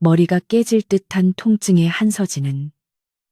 머리가 깨질 듯한 통증에 한서진은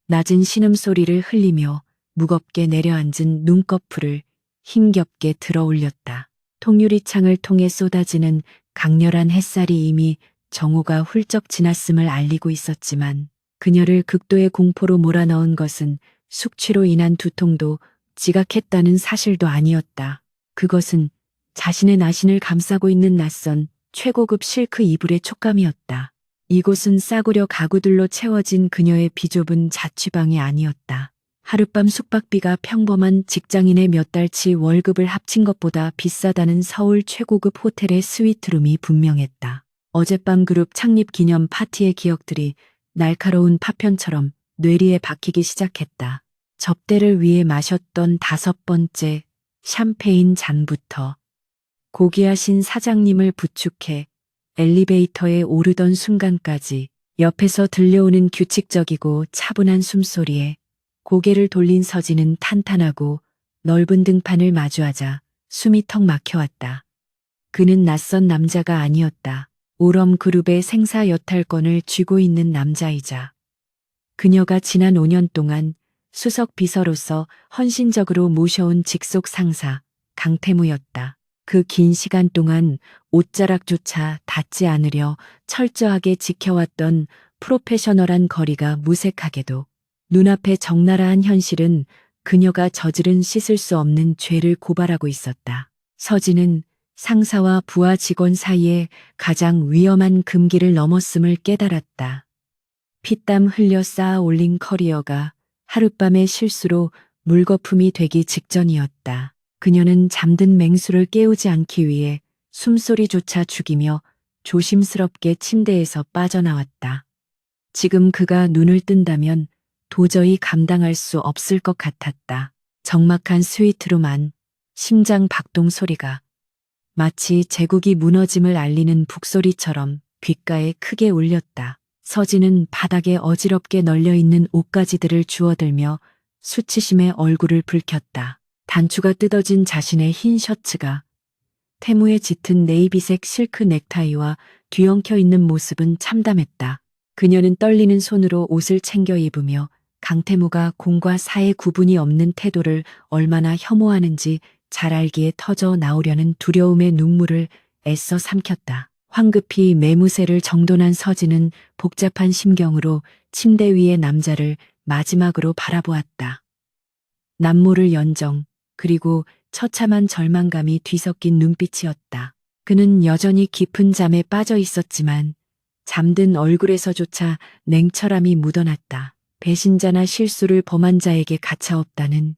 낮은 신음소리를 흘리며 무겁게 내려앉은 눈꺼풀을 힘겹게 들어 올렸다. 통유리창을 통해 쏟아지는 강렬한 햇살이 이미 정오가 훌쩍 지났음을 알리고 있었지만 그녀를 극도의 공포로 몰아넣은 것은 숙취로 인한 두통도 지각했다는 사실도 아니었다. 그것은 자신의 나신을 감싸고 있는 낯선 최고급 실크 이불의 촉감이었다. 이곳은 싸구려 가구들로 채워진 그녀의 비좁은 자취방이 아니었다. 하룻밤 숙박비가 평범한 직장인의 몇 달치 월급을 합친 것보다 비싸다는 서울 최고급 호텔의 스위트룸이 분명했다. 어젯밤 그룹 창립 기념 파티의 기억들이 날카로운 파편처럼 뇌리에 박히기 시작했다. 접대를 위해 마셨던 5번째 샴페인 잔부터 고귀하신 사장님을 부축해 엘리베이터에 오르던 순간까지 옆에서 들려오는 규칙적이고 차분한 숨소리에 고개를 돌린 서진은 탄탄하고 넓은 등판을 마주하자 숨이 턱 막혀왔다. 그는 낯선 남자가 아니었다. 오럼 그룹의 생사 여탈권을 쥐고 있는 남자이자 그녀가 지난 5년 동안 수석 비서로서 헌신적으로 모셔온 직속 상사 강태무였다. 그 긴 시간 동안 옷자락조차 닿지 않으려 철저하게 지켜왔던 프로페셔널한 거리가 무색하게도 눈앞에 적나라한 현실은 그녀가 저지른 씻을 수 없는 죄를 고발하고 있었다. 서진은 상사와 부하 직원 사이에 가장 위험한 금기를 넘었음을 깨달았다. 피땀 흘려 쌓아 올린 커리어가 하룻밤의 실수로 물거품이 되기 직전이었다. 그녀는 잠든 맹수를 깨우지 않기 위해 숨소리조차 죽이며 조심스럽게 침대에서 빠져나왔다. 지금 그가 눈을 뜬다면 도저히 감당할 수 없을 것 같았다. 적막한 스위트룸 안 심장 박동 소리가 마치 제국이 무너짐을 알리는 북소리처럼 귓가에 크게 울렸다. 서진은 바닥에 어지럽게 널려있는 옷가지들을 주워들며 수치심에 얼굴을 붉혔다. 단추가 뜯어진 자신의 흰 셔츠가 태무에 짙은 네이비색 실크 넥타이와 뒤엉켜 있는 모습은 참담했다. 그녀는 떨리는 손으로 옷을 챙겨 입으며 강태무가 공과 사의 구분이 없는 태도를 얼마나 혐오하는지 잘 알기에 터져 나오려는 두려움의 눈물을 애써 삼켰다. 황급히 매무새를 정돈한 서진은 복잡한 심경으로 침대 위의 남자를 마지막으로 바라보았다. 남모를 연정, 그리고 처참한 절망감이 뒤섞인 눈빛이었다. 그는 여전히 깊은 잠에 빠져 있었지만 잠든 얼굴에서조차 냉철함이 묻어났다. 배신자나 실수를 범한 자에게 가차없다는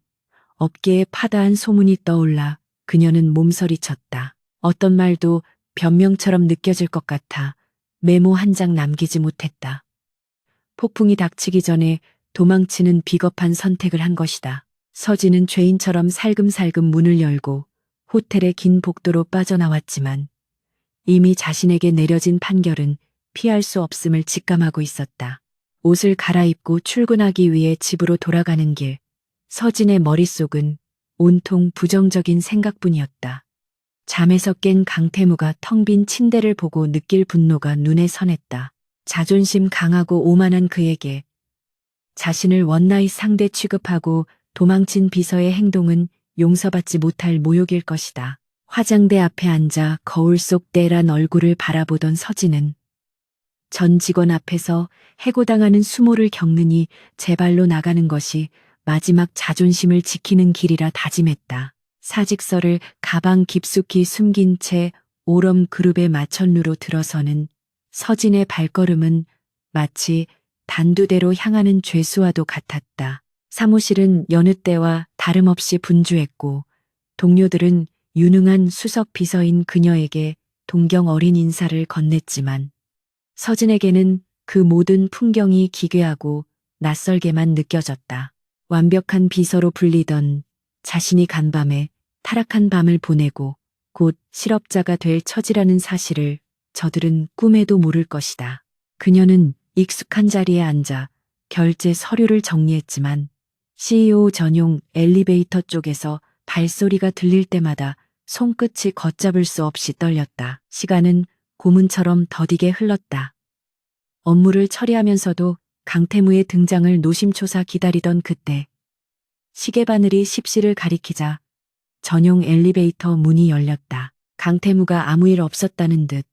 업계의 파다한 소문이 떠올라 그녀는 몸서리쳤다. 어떤 말도 변명처럼 느껴질 것 같아 메모 한 장 남기지 못했다. 폭풍이 닥치기 전에 도망치는 비겁한 선택을 한 것이다. 서진은 죄인처럼 살금살금 문을 열고 호텔의 긴 복도로 빠져나왔지만 이미 자신에게 내려진 판결은 피할 수 없음을 직감하고 있었다. 옷을 갈아입고 출근하기 위해 집으로 돌아가는 길, 서진의 머릿속은 온통 부정적인 생각뿐이었다. 잠에서 깬 강태무가 텅 빈 침대를 보고 느낄 분노가 눈에 선했다. 자존심 강하고 오만한 그에게 자신을 원나잇 상대 취급하고 도망친 비서의 행동은 용서받지 못할 모욕일 것이다. 화장대 앞에 앉아 거울 속 떼란 얼굴을 바라보던 서진은 전 직원 앞에서 해고당하는 수모를 겪느니 제 발로 나가는 것이 마지막 자존심을 지키는 길이라 다짐했다. 사직서를 가방 깊숙이 숨긴 채 오럼 그룹의 마천루로 들어서는 서진의 발걸음은 마치 단두대로 향하는 죄수와도 같았다. 사무실은 여느 때와 다름없이 분주했고 동료들은 유능한 수석 비서인 그녀에게 동경 어린 인사를 건넸지만 서진에게는 그 모든 풍경이 기괴하고 낯설게만 느껴졌다. 완벽한 비서로 불리던 자신이 간밤에 타락한 밤을 보내고 곧 실업자가 될 처지라는 사실을 저들은 꿈에도 모를 것이다. 그녀는 익숙한 자리에 앉아 결제 서류를 정리했지만 CEO 전용 엘리베이터 쪽에서 발소리가 들릴 때마다 손끝이 걷잡을 수 없이 떨렸다. 시간은 고문처럼 더디게 흘렀다. 업무를 처리하면서도 강태무의 등장을 노심초사 기다리던 그때 시계바늘이 십시를 가리키자 전용 엘리베이터 문이 열렸다. 강태무가 아무 일 없었다는 듯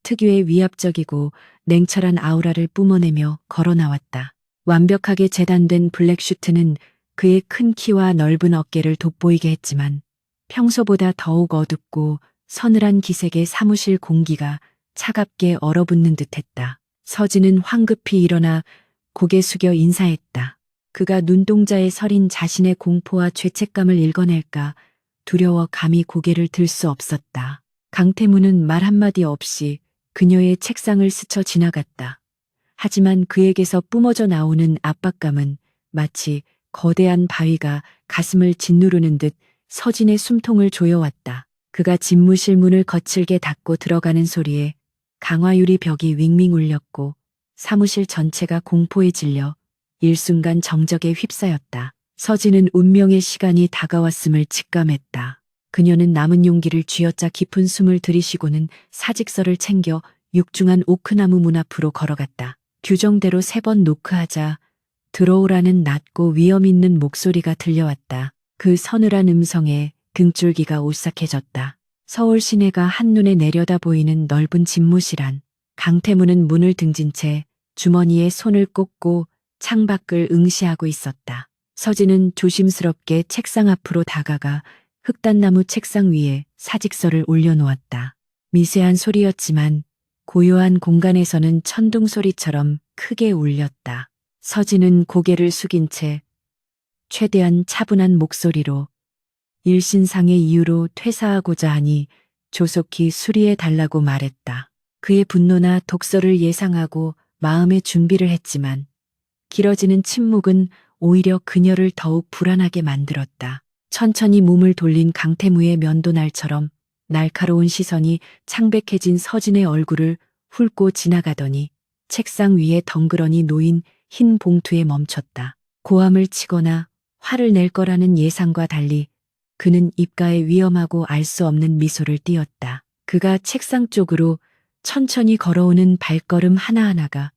특유의 위압적이고 냉철한 아우라를 뿜어내며 걸어 나왔다. 완벽하게 재단된 블랙 슈트는 그의 큰 키와 넓은 어깨를 돋보이게 했지만 평소보다 더욱 어둡고 서늘한 기색의 사무실 공기가 차갑게 얼어붙는 듯했다. 서진은 황급히 일어나 고개 숙여 인사했다. 그가 눈동자에 서린 자신의 공포와 죄책감을 읽어낼까 두려워 감히 고개를 들 수 없었다. 강태무는 말 한마디 없이 그녀의 책상을 스쳐 지나갔다. 하지만 그에게서 뿜어져 나오는 압박감은 마치 거대한 바위가 가슴을 짓누르는 듯 서진의 숨통을 조여왔다. 그가 집무실 문을 거칠게 닫고 들어가는 소리에 강화유리 벽이 윙윙 울렸고 사무실 전체가 공포에 질려 일순간 정적에 휩싸였다. 서진은 운명의 시간이 다가왔음을 직감했다. 그녀는 남은 용기를 쥐어짜 깊은 숨을 들이쉬고는 사직서를 챙겨 육중한 오크나무 문 앞으로 걸어갔다. 규정대로 3번 노크하자 들어오라는 낮고 위험 있는 목소리가 들려왔다. 그 서늘한 음성에 등줄기가 오싹해졌다. 서울 시내가 한눈에 내려다 보이는 넓은 집무실 안. 강태무는 문을 등진 채 주머니에 손을 꽂고 창밖을 응시하고 있었다. 서진은 조심스럽게 책상 앞으로 다가가 흑단나무 책상 위에 사직서를 올려놓았다. 미세한 소리였지만 고요한 공간에서는 천둥 소리처럼 크게 울렸다. 서진은 고개를 숙인 채 최대한 차분한 목소리로 일신상의 이유로 퇴사하고자 하니 조속히 수리해 달라고 말했다. 그의 분노나 독서를 예상하고 마음의 준비를 했지만 길어지는 침묵은 오히려 그녀를 더욱 불안하게 만들었다. 천천히 몸을 돌린 강태무의 면도날처럼 날카로운 시선이 창백해진 서진의 얼굴을 훑고 지나가더니 책상 위에 덩그러니 놓인 흰 봉투에 멈췄다. 고함을 치거나 화를 낼 거라는 예상과 달리 그는 입가에 위험하고 알 수 없는 미소를 띄었다. 그가 책상 쪽으로 천천히 걸어오는 발걸음 하나하나가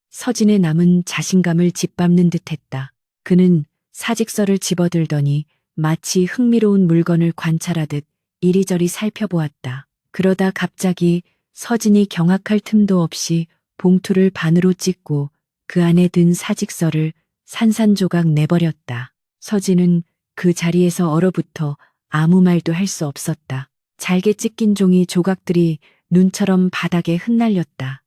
서진의 남은 자신감을 짓밟는 듯했다. 그는 사직서를 집어들더니 마치 흥미로운 물건을 관찰하듯 이리저리 살펴보았다. 그러다 갑자기 서진이 경악할 틈도 없이 봉투를 반으로 찢고 그 안에 든 사직서를 산산조각 내버렸다. 서진은 그 자리에서 얼어붙어 아무 말도 할 수 없었다. 잘게 찢긴 종이 조각들이 눈처럼 바닥에 흩날렸다.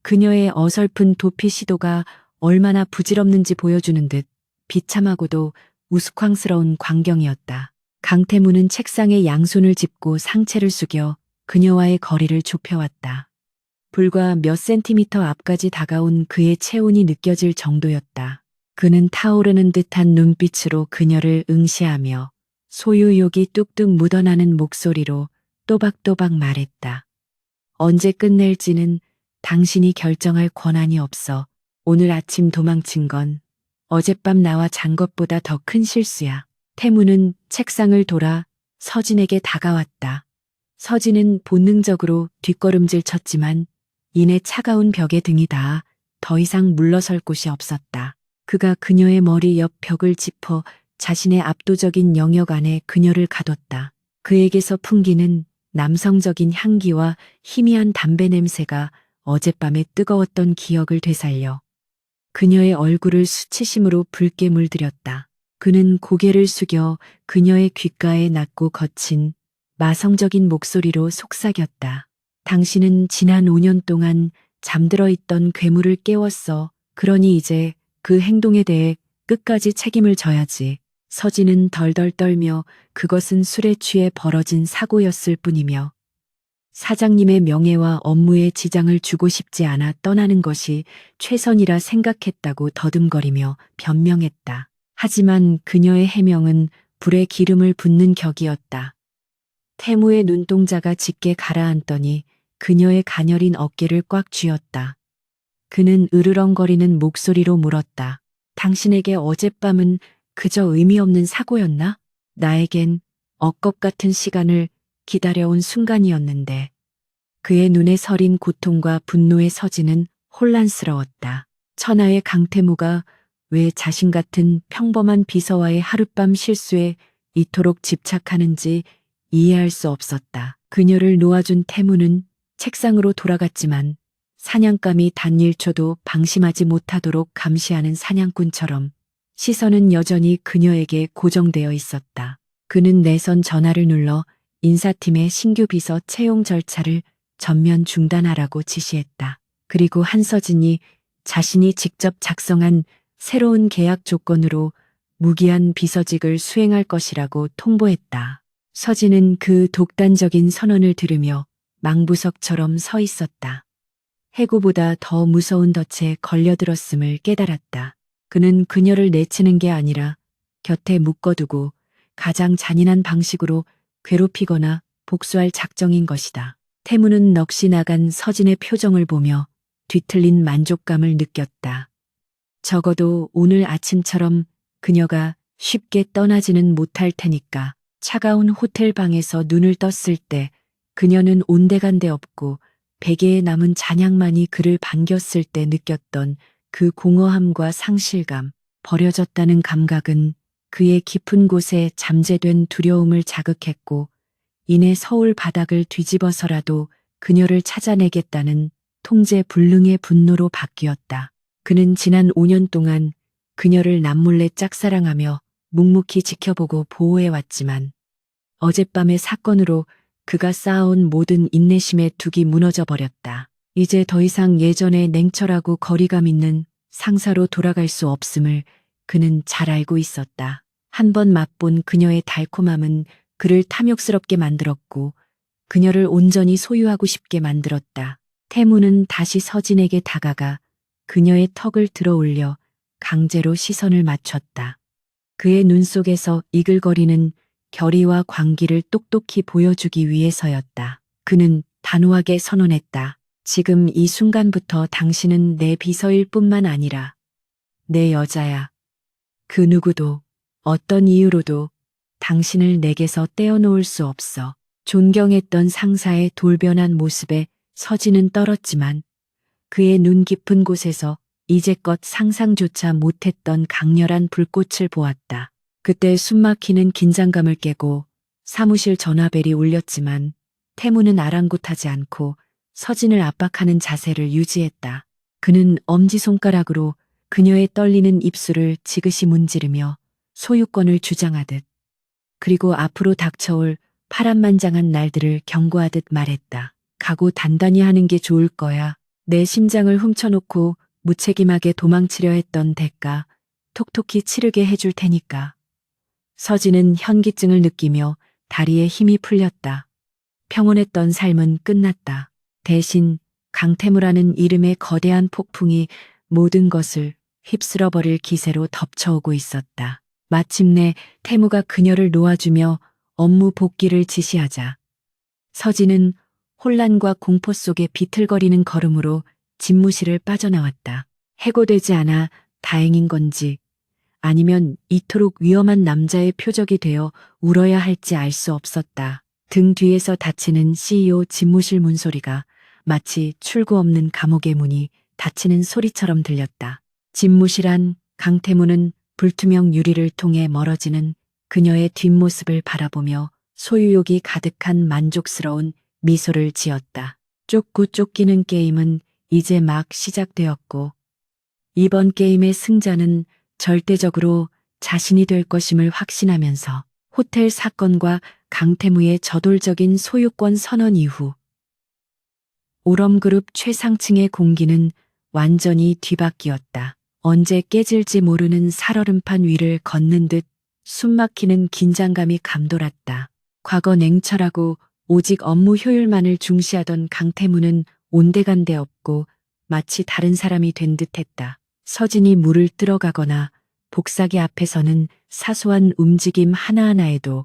그녀의 어설픈 도피 시도가 얼마나 부질없는지 보여주는 듯 비참하고도 우스꽝스러운 광경이었다. 강태무는 책상에 양손을 짚고 상체를 숙여 그녀와의 거리를 좁혀왔다. 불과 몇 센티미터 앞까지 다가온 그의 체온이 느껴질 정도였다. 그는 타오르는 듯한 눈빛으로 그녀를 응시하며 소유욕이 뚝뚝 묻어나는 목소리로 또박또박 말했다. 언제 끝낼지는 당신이 결정할 권한이 없어. 오늘 아침 도망친 건 어젯밤 나와 잔 것보다 더 큰 실수야. 태무는 책상을 돌아 서진에게 다가왔다. 서진은 본능적으로 뒷걸음질 쳤지만 이내 차가운 벽에 등이 닿아 더 이상 물러설 곳이 없었다. 그가 그녀의 머리 옆 벽을 짚어 자신의 압도적인 영역 안에 그녀를 가뒀다. 그에게서 풍기는 남성적인 향기와 희미한 담배 냄새가 어젯밤의 뜨거웠던 기억을 되살려 그녀의 얼굴을 수치심으로 붉게 물들였다. 그는 고개를 숙여 그녀의 귓가에 낮고 거친 마성적인 목소리로 속삭였다. 당신은 지난 5년 동안 잠들어 있던 괴물을 깨웠어. 그러니 이제 그 행동에 대해 끝까지 책임을 져야지. 서진은 덜덜 떨며 그것은 술에 취해 벌어진 사고였을 뿐이며 사장님의 명예와 업무에 지장을 주고 싶지 않아 떠나는 것이 최선이라 생각했다고 더듬거리며 변명했다. 하지만 그녀의 해명은 불에 기름을 붓는 격이었다. 태무의 눈동자가 짙게 가라앉더니 그녀의 가녀린 어깨를 꽉 쥐었다. 그는 으르렁거리는 목소리로 물었다. 당신에게 어젯밤은 그저 의미 없는 사고였나? 나에겐 억겁 같은 시간을 기다려온 순간이었는데. 그의 눈에 서린 고통과 분노의 서진은 혼란스러웠다. 천하의 강태무가 왜 자신 같은 평범한 비서와의 하룻밤 실수에 이토록 집착하는지 이해할 수 없었다. 그녀를 놓아준 태무는 책상으로 돌아갔지만 사냥감이 단 1초도 방심하지 못하도록 감시하는 사냥꾼처럼 시선은 여전히 그녀에게 고정되어 있었다. 그는 내선 전화를 눌러 인사팀의 신규 비서 채용 절차를 전면 중단하라고 지시했다. 그리고 한서진이 자신이 직접 작성한 새로운 계약 조건으로 무기한 비서직을 수행할 것이라고 통보했다. 서진은 그 독단적인 선언을 들으며 망부석처럼 서 있었다. 해고보다 더 무서운 덫에 걸려들었음을 깨달았다. 그는 그녀를 내치는 게 아니라 곁에 묶어두고 가장 잔인한 방식으로 괴롭히거나 복수할 작정인 것이다. 태무는 넋이 나간 서진의 표정을 보며 뒤틀린 만족감을 느꼈다. 적어도 오늘 아침처럼 그녀가 쉽게 떠나지는 못할 테니까. 차가운 호텔 방에서 눈을 떴을 때 그녀는 온데간데 없고 베개에 남은 잔향만이 그를 반겼을 때 느꼈던 그 공허함과 상실감, 버려졌다는 감각은 그의 깊은 곳에 잠재된 두려움을 자극했고 이내 서울 바닥을 뒤집어서라도 그녀를 찾아내겠다는 통제불능의 분노로 바뀌었다. 그는 지난 5년 동안 그녀를 남몰래 짝사랑하며 묵묵히 지켜보고 보호해왔지만 어젯밤의 사건으로 그가 쌓아온 모든 인내심의 둑이 무너져 버렸다. 이제 더 이상 예전의 냉철하고 거리감 있는 상사로 돌아갈 수 없음을 그는 잘 알고 있었다. 한 번 맛본 그녀의 달콤함은 그를 탐욕스럽게 만들었고 그녀를 온전히 소유하고 싶게 만들었다. 태무는 다시 서진에게 다가가 그녀의 턱을 들어 올려 강제로 시선을 맞췄다. 그의 눈 속에서 이글거리는 결의와 광기를 똑똑히 보여주기 위해서였다. 그는 단호하게 선언했다. 지금 이 순간부터 당신은 내 비서일 뿐만 아니라 내 여자야. 그 누구도 어떤 이유로도 당신을 내게서 떼어놓을 수 없어. 존경했던 상사의 돌변한 모습에 서진은 떨었지만 그의 눈 깊은 곳에서 이제껏 상상조차 못했던 강렬한 불꽃을 보았다. 그때 숨막히는 긴장감을 깨고 사무실 전화벨이 울렸지만 태무는 아랑곳하지 않고 서진을 압박하는 자세를 유지했다. 그는 엄지손가락으로 그녀의 떨리는 입술을 지그시 문지르며 소유권을 주장하듯 그리고 앞으로 닥쳐올 파란만장한 날들을 경고하듯 말했다. 각오 단단히 하는 게 좋을 거야. 내 심장을 훔쳐놓고 무책임하게 도망치려 했던 대가 톡톡히 치르게 해줄 테니까. 서진은 현기증을 느끼며 다리에 힘이 풀렸다. 평온했던 삶은 끝났다. 대신 강태무라는 이름의 거대한 폭풍이 모든 것을 휩쓸어버릴 기세로 덮쳐오고 있었다. 마침내 태무가 그녀를 놓아주며 업무 복귀를 지시하자 서진은 혼란과 공포 속에 비틀거리는 걸음으로 집무실을 빠져나왔다. 해고되지 않아 다행인 건지 아니면 이토록 위험한 남자의 표적이 되어 울어야 할지 알 수 없었다. 등 뒤에서 닫히는 CEO 집무실 문소리가 마치 출구 없는 감옥의 문이 닫히는 소리처럼 들렸다. 집무실 안 강태무는 불투명 유리를 통해 멀어지는 그녀의 뒷모습을 바라보며 소유욕이 가득한 만족스러운 미소를 지었다. 쫓고 쫓기는 게임은 이제 막 시작되었고 이번 게임의 승자는 절대적으로 자신이 될 것임을 확신하면서 호텔 사건과 강태무의 저돌적인 소유권 선언 이후 오럼그룹 최상층의 공기는 완전히 뒤바뀌었다. 언제 깨질지 모르는 살얼음판 위를 걷는 듯 숨막히는 긴장감이 감돌았다. 과거 냉철하고 오직 업무 효율만을 중시하던 강태무는 온데간데 없고 마치 다른 사람이 된 듯했다. 서진이 물을 들어가거나 복사기 앞에서는 사소한 움직임 하나하나에도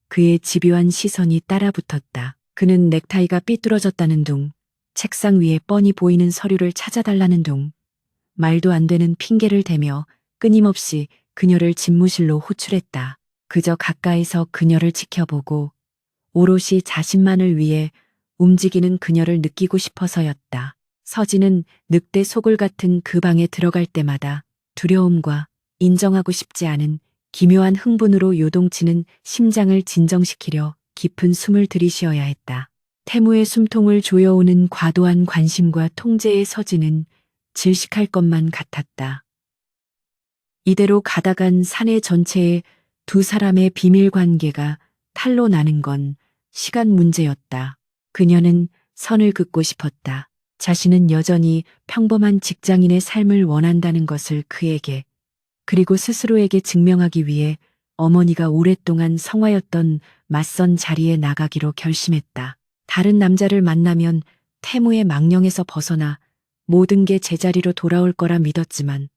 그의 집요한 시선이 따라붙었다. 그는 넥타이가 삐뚤어졌다는 둥, 책상 위에 뻔히 보이는 서류를 찾아달라는 둥, 말도 안 되는 핑계를 대며 끊임없이 그녀를 집무실로 호출했다. 그저 가까이서 그녀를 지켜보고 오롯이 자신만을 위해 움직이는 그녀를 느끼고 싶어서였다. 서진은 늑대 소굴 같은 그 방에 들어갈 때마다 두려움과 인정하고 싶지 않은 기묘한 흥분으로 요동치는 심장을 진정시키려 깊은 숨을 들이쉬어야 했다. 태무의 숨통을 조여오는 과도한 관심과 통제에 서진은 질식할 것만 같았다. 이대로 가다간 사내 전체에 두 사람의 비밀 관계가 탄로 나는 건 시간 문제였다. 그녀는 선을 긋고 싶었다. 자신은 여전히 평범한 직장인의 삶을 원한다는 것을 그에게, 그리고 스스로에게 증명하기 위해 어머니가 오랫동안 성화였던 맞선 자리에 나가기로 결심했다. 다른 남자를 만나면 태무의 망령에서 벗어나 모든 게 제자리로 돌아올 거라 믿었지만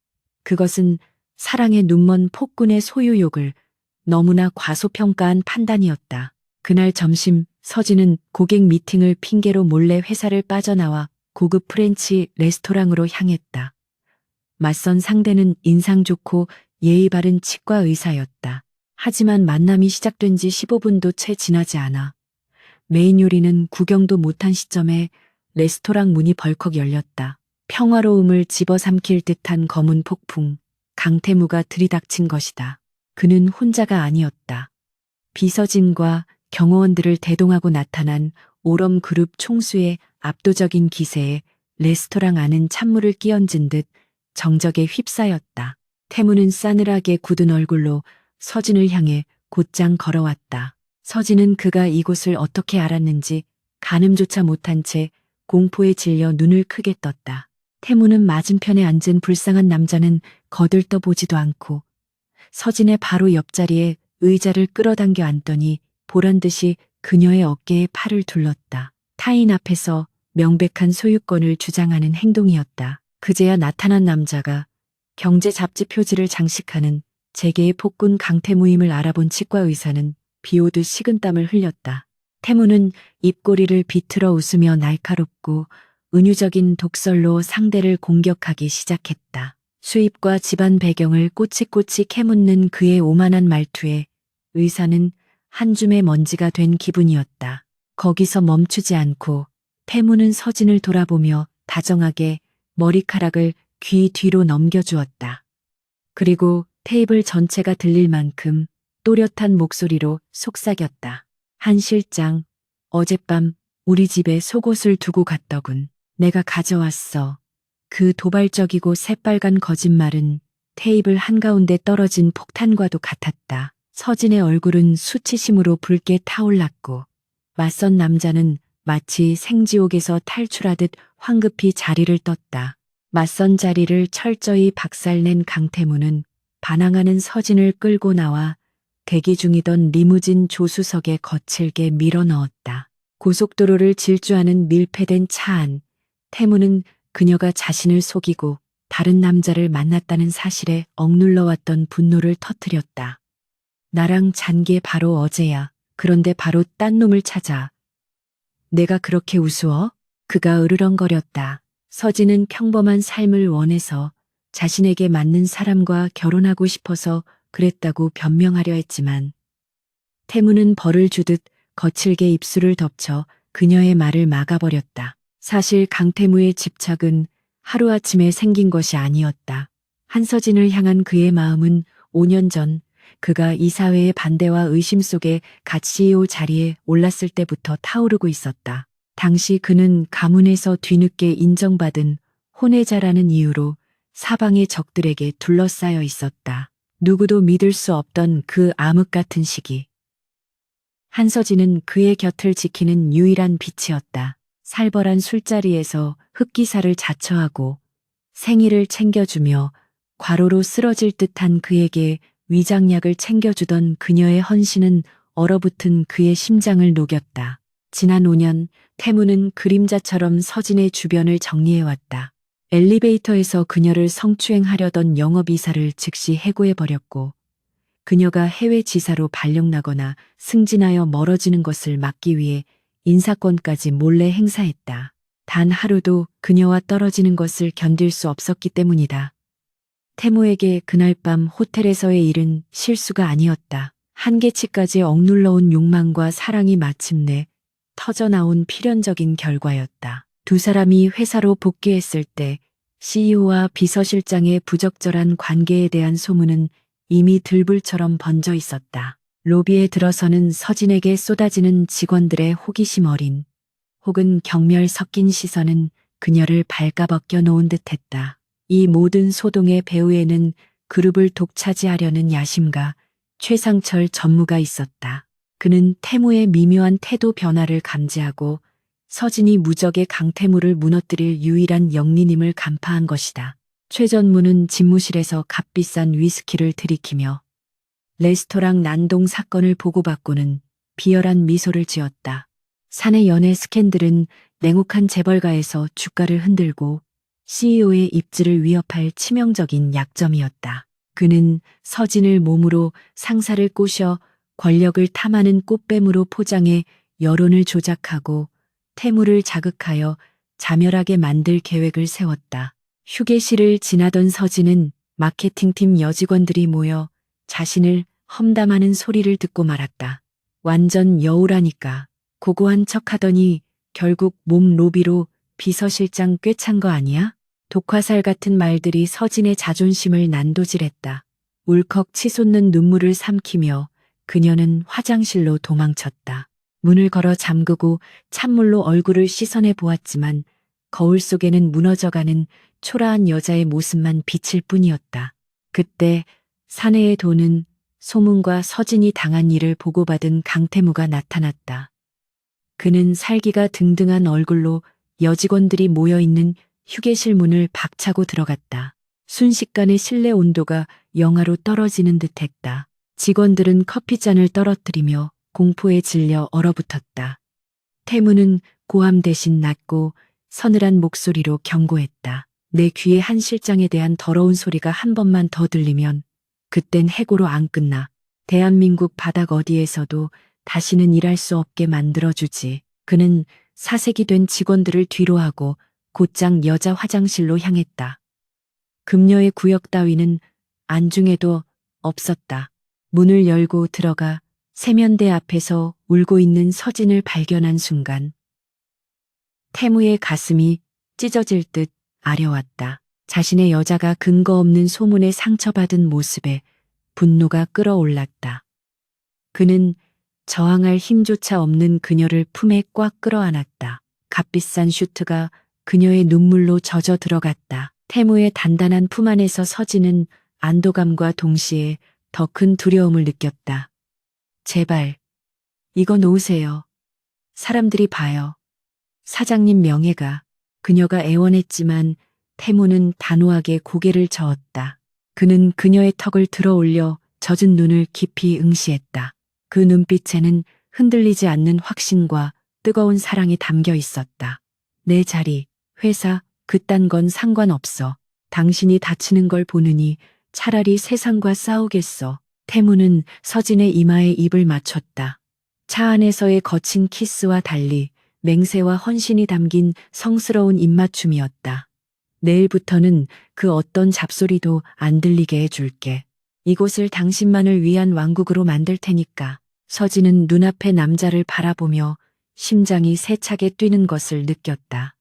그것은 사랑의 눈먼 폭군의 소유욕을 너무나 과소평가한 판단이었다. 그날 점심 서진은 고객 미팅을 핑계로 몰래 회사를 빠져나와 고급 프렌치 레스토랑으로 향했다. 맞선 상대는 인상 좋고 예의 바른 치과 의사였다. 하지만 만남이 시작된 지 15분도 채 지나지 않아 메인 요리는 구경도 못한 시점에 레스토랑 문이 벌컥 열렸다. 평화로움을 집어삼킬 듯한 검은 폭풍, 강태무가 들이닥친 것이다. 그는 혼자가 아니었다. 비서진과 경호원들을 대동하고 나타난 오럼 그룹 총수의 압도적인 기세에 레스토랑 안은 찬물을 끼얹은 듯 정적에 휩싸였다. 태무는 싸늘하게 굳은 얼굴로 서진을 향해 곧장 걸어왔다. 서진은 그가 이곳을 어떻게 알았는지 가늠조차 못한 채 공포에 질려 눈을 크게 떴다. 태무는 맞은편에 앉은 불쌍한 남자는 거들떠 보지도 않고 서진의 바로 옆자리에 의자를 끌어당겨 앉더니 보란듯이 그녀의 어깨에 팔을 둘렀다. 타인 앞에서 명백한 소유권을 주장하는 행동이었다. 그제야 나타난 남자가 경제 잡지 표지를 장식하는 재계의 폭군 강태무임을 알아본 치과 의사는 비오듯 식은땀을 흘렸다. 태무는 입꼬리를 비틀어 웃으며 날카롭고 은유적인 독설로 상대를 공격하기 시작했다. 수입과 집안 배경을 꼬치꼬치 캐묻는 그의 오만한 말투에 의사는 한 줌의 먼지가 된 기분이었다. 거기서 멈추지 않고 태무는 서진을 돌아보며 다정하게 머리카락을 귀 뒤로 넘겨주었다. 그리고 테이블 전체가 들릴 만큼 또렷한 목소리로 속삭였다. 한 실장, 어젯밤 우리 집에 속옷을 두고 갔더군. 내가 가져왔어. 그 도발적이고 새빨간 거짓말은 테이블 한가운데 떨어진 폭탄과도 같았다. 서진의 얼굴은 수치심으로 붉게 타올랐고 맞선 남자는 마치 생지옥에서 탈출하듯 황급히 자리를 떴다. 맞선 자리를 철저히 박살낸 강태무는 반항하는 서진을 끌고 나와 대기 중이던 리무진 조수석에 거칠게 밀어넣었다. 고속도로를 질주하는 밀폐된 차 안, 태무는 그녀가 자신을 속이고 다른 남자를 만났다는 사실에 억눌러왔던 분노를 터뜨렸다. 나랑 잔 게 바로 어제야. 그런데 바로 딴 놈을 찾아. 내가 그렇게 우스워? 그가 으르렁거렸다. 서진은 평범한 삶을 원해서 자신에게 맞는 사람과 결혼하고 싶어서 그랬다고 변명하려 했지만 태무는 벌을 주듯 거칠게 입술을 덮쳐 그녀의 말을 막아버렸다. 사실 강태무의 집착은 하루아침에 생긴 것이 아니었다. 한서진을 향한 그의 마음은 5년 전 그가 이 사회의 반대와 의심 속에 갓 CEO 자리에 올랐을 때부터 타오르고 있었다. 당시 그는 가문에서 뒤늦게 인정받은 혼외자라는 이유로 사방의 적들에게 둘러싸여 있었다. 누구도 믿을 수 없던 그 암흑 같은 시기. 한서진은 그의 곁을 지키는 유일한 빛이었다. 살벌한 술자리에서 흑기사를 자처하고 생일을 챙겨주며 과로로 쓰러질 듯한 그에게 위장약을 챙겨주던 그녀의 헌신은 얼어붙은 그의 심장을 녹였다. 지난 5년 태무는 그림자처럼 서진의 주변을 정리해왔다. 엘리베이터에서 그녀를 성추행하려던 영업이사를 즉시 해고해버렸고 그녀가 해외 지사로 발령나거나 승진하여 멀어지는 것을 막기 위해 인사권까지 몰래 행사했다. 단 하루도 그녀와 떨어지는 것을 견딜 수 없었기 때문이다. 태무에게 그날 밤 호텔에서의 일은 실수가 아니었다. 한계치까지 억눌러온 욕망과 사랑이 마침내 터져나온 필연적인 결과였다. 두 사람이 회사로 복귀했을 때 CEO와 비서실장의 부적절한 관계에 대한 소문은 이미 들불처럼 번져 있었다. 로비에 들어서는 서진에게 쏟아지는 직원들의 호기심 어린 혹은 경멸 섞인 시선은 그녀를 발가벗겨 놓은 듯했다. 이 모든 소동의 배후에는 그룹을 독차지하려는 야심과 최상철 전무가 있었다. 그는 태무의 미묘한 태도 변화를 감지하고 서진이 무적의 강태무를 무너뜨릴 유일한 영리님을 간파한 것이다. 최 전무는 집무실에서 값비싼 위스키를 들이키며 레스토랑 난동 사건을 보고받고는 비열한 미소를 지었다. 사내 연애 스캔들은 냉혹한 재벌가에서 주가를 흔들고 CEO의 입지를 위협할 치명적인 약점이었다. 그는 서진을 몸으로 상사를 꼬셔 권력을 탐하는 꽃뱀으로 포장해 여론을 조작하고 태무를 자극하여 자멸하게 만들 계획을 세웠다. 휴게실을 지나던 서진은 마케팅팀 여직원들이 모여 자신을 험담하는 소리를 듣고 말았다. 완전 여우라니까. 고고한 척하더니 결국 몸 로비로 비서실장 꿰찬 거 아니야? 독화살 같은 말들이 서진의 자존심을 난도질했다. 울컥 치솟는 눈물을 삼키며 그녀는 화장실로 도망쳤다. 문을 걸어 잠그고 찬물로 얼굴을 씻어내 보았지만 거울 속에는 무너져가는 초라한 여자의 모습만 비칠 뿐이었다. 그때 사내에 도는 소문과 서진이 당한 일을 보고받은 강태무가 나타났다. 그는 살기가 등등한 얼굴로 여직원들이 모여있는 휴게실 문을 박차고 들어갔다. 순식간에 실내 온도가 영하로 떨어지는 듯했다. 직원들은 커피잔을 떨어뜨리며 공포에 질려 얼어붙었다. 태무는 고함 대신 낮고 서늘한 목소리로 경고했다. 내 귀에 한 실장에 대한 더러운 소리가 한 번만 더 들리면 그땐 해고로 안 끝나. 대한민국 바닥 어디에서도 다시는 일할 수 없게 만들어주지. 그는 사색이 된 직원들을 뒤로하고 곧장 여자 화장실로 향했다. 금녀의 구역 따위는 안중에도 없었다. 문을 열고 들어가 세면대 앞에서 울고 있는 서진을 발견한 순간 태무의 가슴이 찢어질 듯 아려왔다. 자신의 여자가 근거 없는 소문에 상처받은 모습에 분노가 끓어올랐다. 그는 저항할 힘조차 없는 그녀를 품에 꽉 끌어안았다. 값비싼 슈트가 그녀의 눈물로 젖어 들어갔다. 태무의 단단한 품 안에서 서진은 안도감과 동시에 더 큰 두려움을 느꼈다. 제발, 이거 놓으세요. 사람들이 봐요. 사장님 명예가. 그녀가 애원했지만 태무는 단호하게 고개를 저었다. 그는 그녀의 턱을 들어 올려 젖은 눈을 깊이 응시했다. 그 눈빛에는 흔들리지 않는 확신과 뜨거운 사랑이 담겨 있었다. 내 자리, 회사, 그딴 건 상관없어. 당신이 다치는 걸 보느니 차라리 세상과 싸우겠어. 태무는 서진의 이마에 입을 맞췄다. 차 안에서의 거친 키스와 달리 맹세와 헌신이 담긴 성스러운 입맞춤이었다. 내일부터는 그 어떤 잡소리도 안 들리게 해줄게. 이곳을 당신만을 위한 왕국으로 만들 테니까. 서진은 눈앞의 남자를 바라보며 심장이 세차게 뛰는 것을 느꼈다.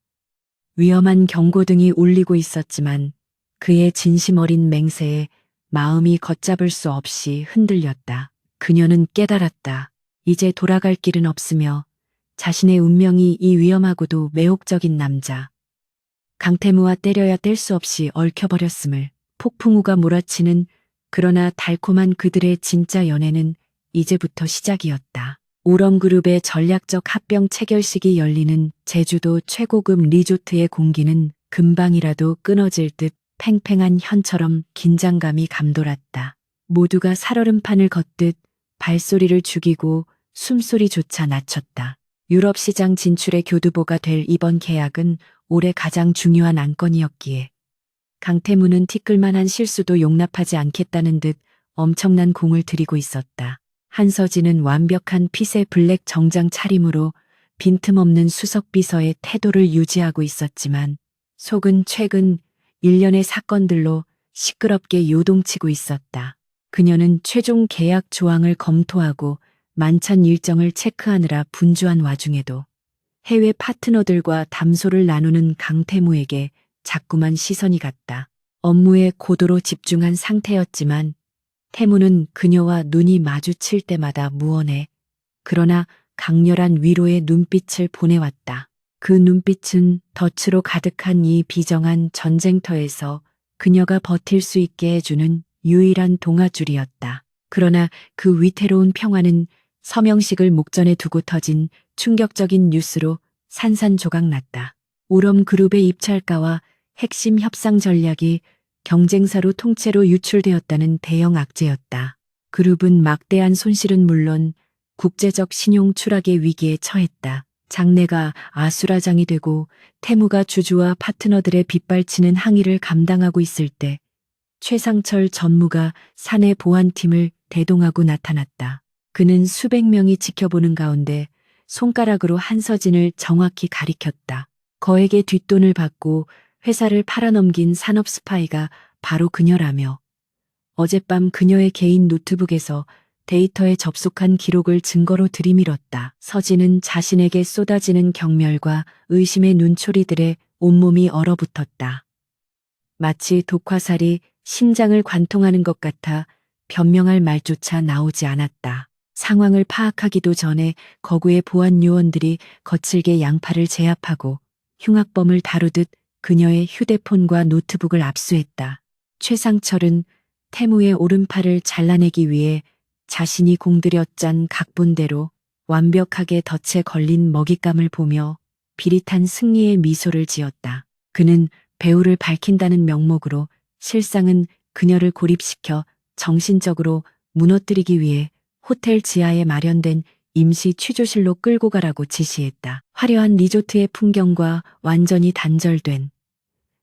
위험한 경고등이 울리고 있었지만 그의 진심 어린 맹세에 마음이 걷잡을 수 없이 흔들렸다. 그녀는 깨달았다. 이제 돌아갈 길은 없으며 자신의 운명이 이 위험하고도 매혹적인 남자 강태무와 때려야 뗄 수 없이 얽혀버렸음을. 폭풍우가 몰아치는 그러나 달콤한 그들의 진짜 연애는 이제부터 시작이었다. 오럼그룹의 전략적 합병 체결식이 열리는 제주도 최고급 리조트의 공기는 금방이라도 끊어질 듯 팽팽한 현처럼 긴장감이 감돌았다. 모두가 살얼음판을 걷듯 발소리를 죽이고 숨소리조차 낮췄다. 유럽 시장 진출의 교두보가 될 이번 계약은 올해 가장 중요한 안건이었기에 강태무는 티끌만한 실수도 용납하지 않겠다는 듯 엄청난 공을 들이고 있었다. 한서진은 완벽한 핏의 블랙 정장 차림으로 빈틈없는 수석비서의 태도를 유지하고 있었지만 속은 최근 일련의 사건들로 시끄럽게 요동치고 있었다. 그녀는 최종 계약 조항을 검토하고 만찬 일정을 체크하느라 분주한 와중에도 해외 파트너들과 담소를 나누는 강태무에게 자꾸만 시선이 갔다. 업무에 고도로 집중한 상태였지만 태무는 그녀와 눈이 마주칠 때마다 무언해 그러나 강렬한 위로의 눈빛을 보내왔다. 그 눈빛은 덫으로 가득한 이 비정한 전쟁터에서 그녀가 버틸 수 있게 해주는 유일한 동아줄이었다. 그러나 그 위태로운 평화는 서명식을 목전에 두고 터진 충격적인 뉴스로 산산조각났다. 오럼 그룹의 입찰가와 핵심 협상 전략이 경쟁사로 통째로 유출되었다는 대형 악재였다. 그룹은 막대한 손실은 물론 국제적 신용 추락의 위기에 처했다. 장래가 아수라장이 되고 태무가 주주와 파트너들의 빗발치는 항의를 감당하고 있을 때 최상철 전무가 사내 보안팀을 대동하고 나타났다. 그는 수백 명이 지켜보는 가운데 손가락으로 한서진을 정확히 가리켰다. 거액의 뒷돈을 받고 회사를 팔아넘긴 산업 스파이가 바로 그녀라며 어젯밤 그녀의 개인 노트북에서 데이터에 접속한 기록을 증거로 들이밀었다. 서진은 자신에게 쏟아지는 경멸과 의심의 눈초리들에 온몸이 얼어붙었다. 마치 독화살이 심장을 관통하는 것 같아 변명할 말조차 나오지 않았다. 상황을 파악하기도 전에 거구의 보안 요원들이 거칠게 양팔을 제압하고 흉악범을 다루듯 그녀의 휴대폰과 노트북을 압수했다. 최상철은 태무의 오른팔을 잘라내기 위해 자신이 공들여 짠 각본대로 완벽하게 덫에 걸린 먹잇감을 보며 비릿한 승리의 미소를 지었다. 그는 배우를 밝힌다는 명목으로 실상은 그녀를 고립시켜 정신적으로 무너뜨리기 위해 호텔 지하에 마련된 임시 취조실로 끌고 가라고 지시했다. 화려한 리조트의 풍경과 완전히 단절된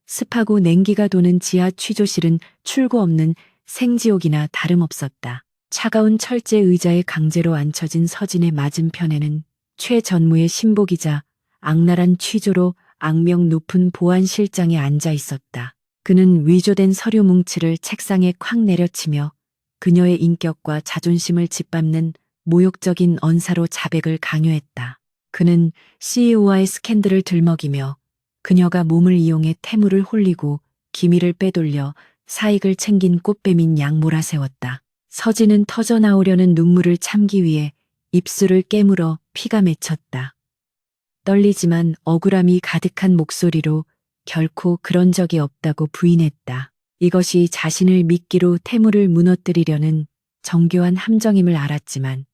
습하고 냉기가 도는 지하 취조실은 출구 없는 생지옥이나 다름없었다. 차가운 철제 의자에 강제로 앉혀진 서진의 맞은편에는 최 전무의 신복이자 악랄한 취조로 악명 높은 보안실장이 앉아 있었다. 그는 위조된 서류 뭉치를 책상에 콱 내려치며 그녀의 인격과 자존심을 짓밟는 모욕적인 언사로 자백을 강요했다. 그는 CEO와의 스캔들을 들먹이며 그녀가 몸을 이용해 태무를 홀리고 기밀을 빼돌려 사익을 챙긴 꽃뱀인 양 몰아세웠다. 서진은 터져나오려는 눈물을 참기 위해 입술을 깨물어 피가 맺혔다. 떨리지만 억울함이 가득한 목소리로 결코 그런 적이 없다고 부인했다. 이것이 자신을 미끼로 태무를 무너뜨리려는 정교한 함정임을 알았지만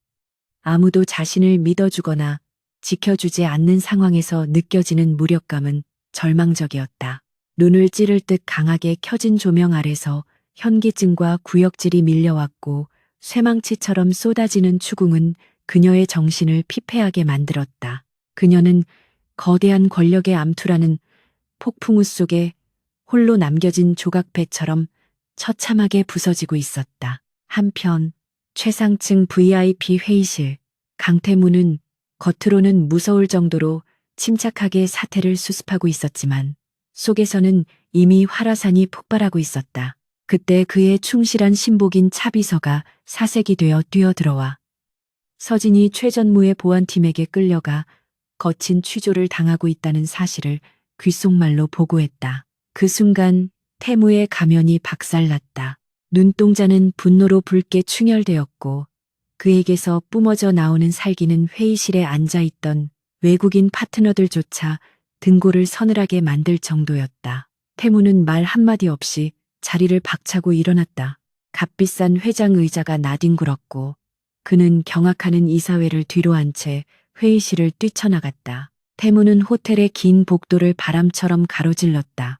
아무도 자신을 믿어주거나 지켜주지 않는 상황에서 느껴지는 무력감은 절망적이었다. 눈을 찌를 듯 강하게 켜진 조명 아래서 현기증과 구역질이 밀려왔고 쇠망치처럼 쏟아지는 추궁은 그녀의 정신을 피폐하게 만들었다. 그녀는 거대한 권력의 암투라는 폭풍우 속에 홀로 남겨진 조각배처럼 처참하게 부서지고 있었다. 한편 최상층 VIP 회의실 강태무는 겉으로는 무서울 정도로 침착하게 사태를 수습하고 있었지만 속에서는 이미 화라산이 폭발하고 있었다. 그때 그의 충실한 신복인 차비서가 사색이 되어 뛰어들어와 서진이 최 전무의 보안팀에게 끌려가 거친 취조를 당하고 있다는 사실을 귓속말로 보고했다. 그 순간 태무의 가면이 박살났다. 눈동자는 분노로 붉게 충혈되었고 그에게서 뿜어져 나오는 살기는 회의실에 앉아있던 외국인 파트너들조차 등골을 서늘하게 만들 정도였다. 태무는 말 한마디 없이 자리를 박차고 일어났다. 값비싼 회장 의자가 나뒹굴었고 그는 경악하는 이사회를 뒤로 한 채 회의실을 뛰쳐나갔다. 태무는 호텔의 긴 복도를 바람처럼 가로질렀다.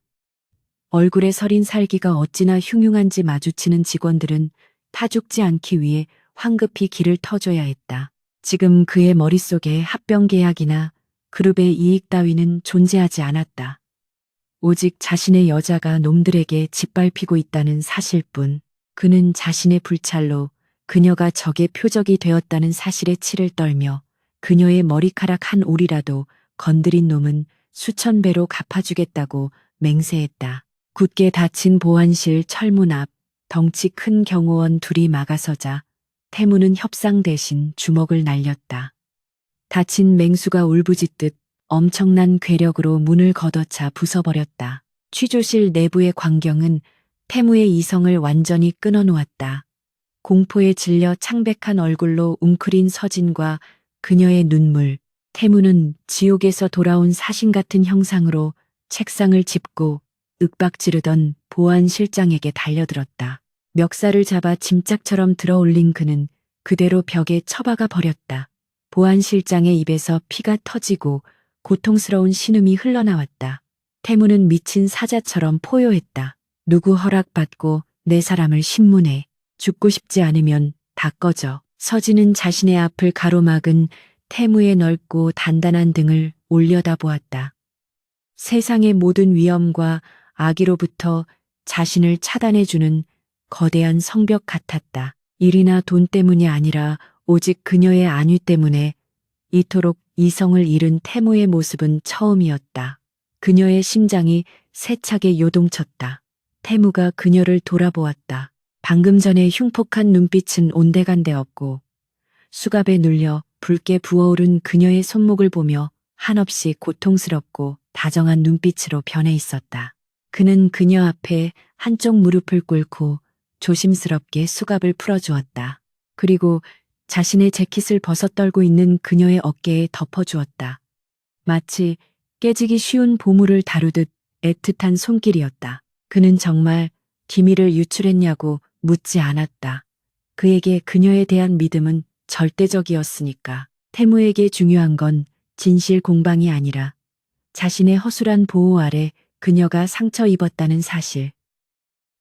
얼굴에 서린 살기가 어찌나 흉흉한지 마주치는 직원들은 타죽지 않기 위해 황급히 길을 터줘야 했다. 지금 그의 머릿속에 합병 계약이나 그룹의 이익 따위는 존재하지 않았다. 오직 자신의 여자가 놈들에게 짓밟히고 있다는 사실뿐. 그는 자신의 불찰로 그녀가 적의 표적이 되었다는 사실에 치를 떨며 그녀의 머리카락 한 올이라도 건드린 놈은 수천 배로 갚아주겠다고 맹세했다. 굳게 닫힌 보안실 철문 앞 덩치 큰 경호원 둘이 막아서자 태무는 협상 대신 주먹을 날렸다. 다친 맹수가 울부짖듯 엄청난 괴력으로 문을 걷어차 부숴버렸다. 취조실 내부의 광경은 태무의 이성을 완전히 끊어놓았다. 공포에 질려 창백한 얼굴로 웅크린 서진과 그녀의 눈물, 태무는 지옥에서 돌아온 사신 같은 형상으로 책상을 짚고 윽박지르던 보안 실장에게 달려들었다. 멱살을 잡아 짐짝처럼 들어올린 그는 그대로 벽에 처박아 버렸다. 보안 실장의 입에서 피가 터지고 고통스러운 신음이 흘러나왔다. 태무는 미친 사자처럼 포효했다. 누구 허락받고 내 사람을 신문해. 죽고 싶지 않으면 다 꺼져. 서진은 자신의 앞을 가로막은 태무의 넓고 단단한 등을 올려다보았다. 세상의 모든 위험과 악의로부터 자신을 차단해주는 거대한 성벽 같았다. 일이나 돈 때문이 아니라 오직 그녀의 안위 때문에 이토록 이성을 잃은 태무의 모습은 처음이었다. 그녀의 심장이 세차게 요동쳤다. 태무가 그녀를 돌아보았다. 방금 전에 흉폭한 눈빛은 온데간데 없고 수갑에 눌려 붉게 부어오른 그녀의 손목을 보며 한없이 고통스럽고 다정한 눈빛으로 변해 있었다. 그는 그녀 앞에 한쪽 무릎을 꿇고 조심스럽게 수갑을 풀어주었다. 그리고 자신의 재킷을 벗어떨고 있는 그녀의 어깨에 덮어주었다. 마치 깨지기 쉬운 보물을 다루듯 애틋한 손길이었다. 그는 정말 기밀을 유출했냐고 묻지 않았다. 그에게 그녀에 대한 믿음은 절대적이었으니까. 태무에게 중요한 건 진실 공방이 아니라 자신의 허술한 보호 아래 그녀가 상처 입었다는 사실.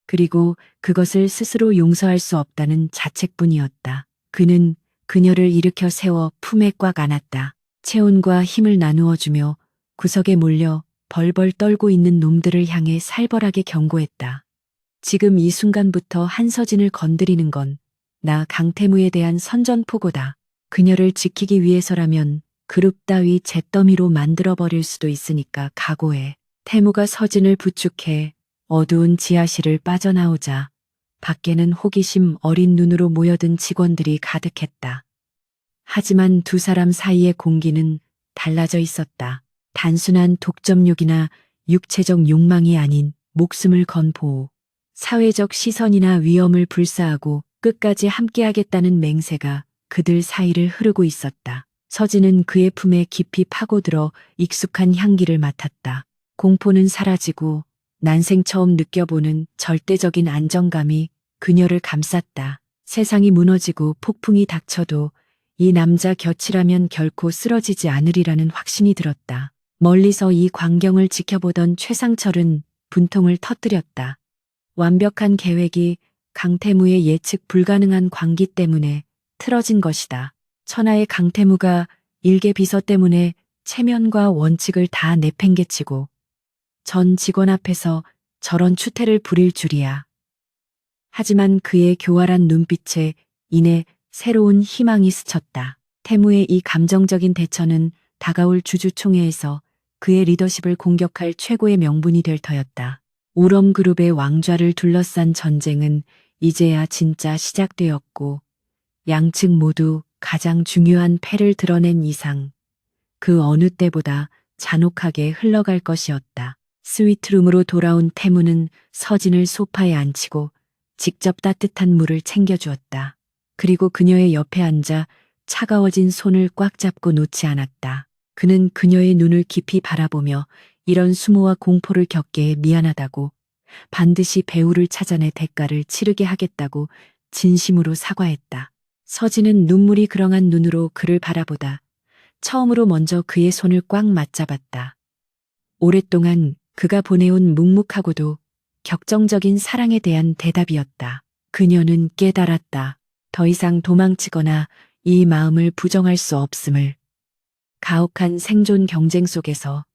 그리고 그것을 스스로 용서할 수 없다는 자책뿐이었다. 그는 그녀를 일으켜 세워 품에 꽉 안았다. 체온과 힘을 나누어주며 구석에 몰려 벌벌 떨고 있는 놈들을 향해 살벌하게 경고했다. 지금 이 순간부터 한서진을 건드리는 건 나 강태무에 대한 선전포고다. 그녀를 지키기 위해서라면 그룹 따위 잿더미로 만들어버릴 수도 있으니까 각오해. 태무가 서진을 부축해 어두운 지하실을 빠져나오자 밖에는 호기심 어린 눈으로 모여든 직원들이 가득했다. 하지만 두 사람 사이의 공기는 달라져 있었다. 단순한 독점욕이나 육체적 욕망이 아닌 목숨을 건 보호, 사회적 시선이나 위험을 불사하고 끝까지 함께하겠다는 맹세가 그들 사이를 흐르고 있었다. 서진은 그의 품에 깊이 파고들어 익숙한 향기를 맡았다. 공포는 사라지고 난생 처음 느껴보는 절대적인 안정감이 그녀를 감쌌다. 세상이 무너지고 폭풍이 닥쳐도 이 남자 곁이라면 결코 쓰러지지 않으리라는 확신이 들었다. 멀리서 이 광경을 지켜보던 최상철은 분통을 터뜨렸다. 완벽한 계획이 강태무의 예측 불가능한 광기 때문에 틀어진 것이다. 천하의 강태무가 일개 비서 때문에 체면과 원칙을 다 내팽개치고 전 직원 앞에서 저런 추태를 부릴 줄이야. 하지만 그의 교활한 눈빛에 이내 새로운 희망이 스쳤다. 태무의 이 감정적인 대처는 다가올 주주총회에서 그의 리더십을 공격할 최고의 명분이 될 터였다. 우럼그룹의 왕좌를 둘러싼 전쟁은 이제야 진짜 시작되었고 양측 모두 가장 중요한 패를 드러낸 이상 그 어느 때보다 잔혹하게 흘러갈 것이었다. 스위트룸으로 돌아온 태무는 서진을 소파에 앉히고 직접 따뜻한 물을 챙겨주었다. 그리고 그녀의 옆에 앉아 차가워진 손을 꽉 잡고 놓지 않았다. 그는 그녀의 눈을 깊이 바라보며 이런 수모와 공포를 겪게 미안하다고, 반드시 배우를 찾아내 대가를 치르게 하겠다고 진심으로 사과했다. 서진은 눈물이 그렁한 눈으로 그를 바라보다 처음으로 먼저 그의 손을 꽉 맞잡았다. 오랫동안 그가 보내온 묵묵하고도 격정적인 사랑에 대한 대답이었다. 그녀는 깨달았다. 더 이상 도망치거나 이 마음을 부정할 수 없음을. 가혹한 생존 경쟁 속에서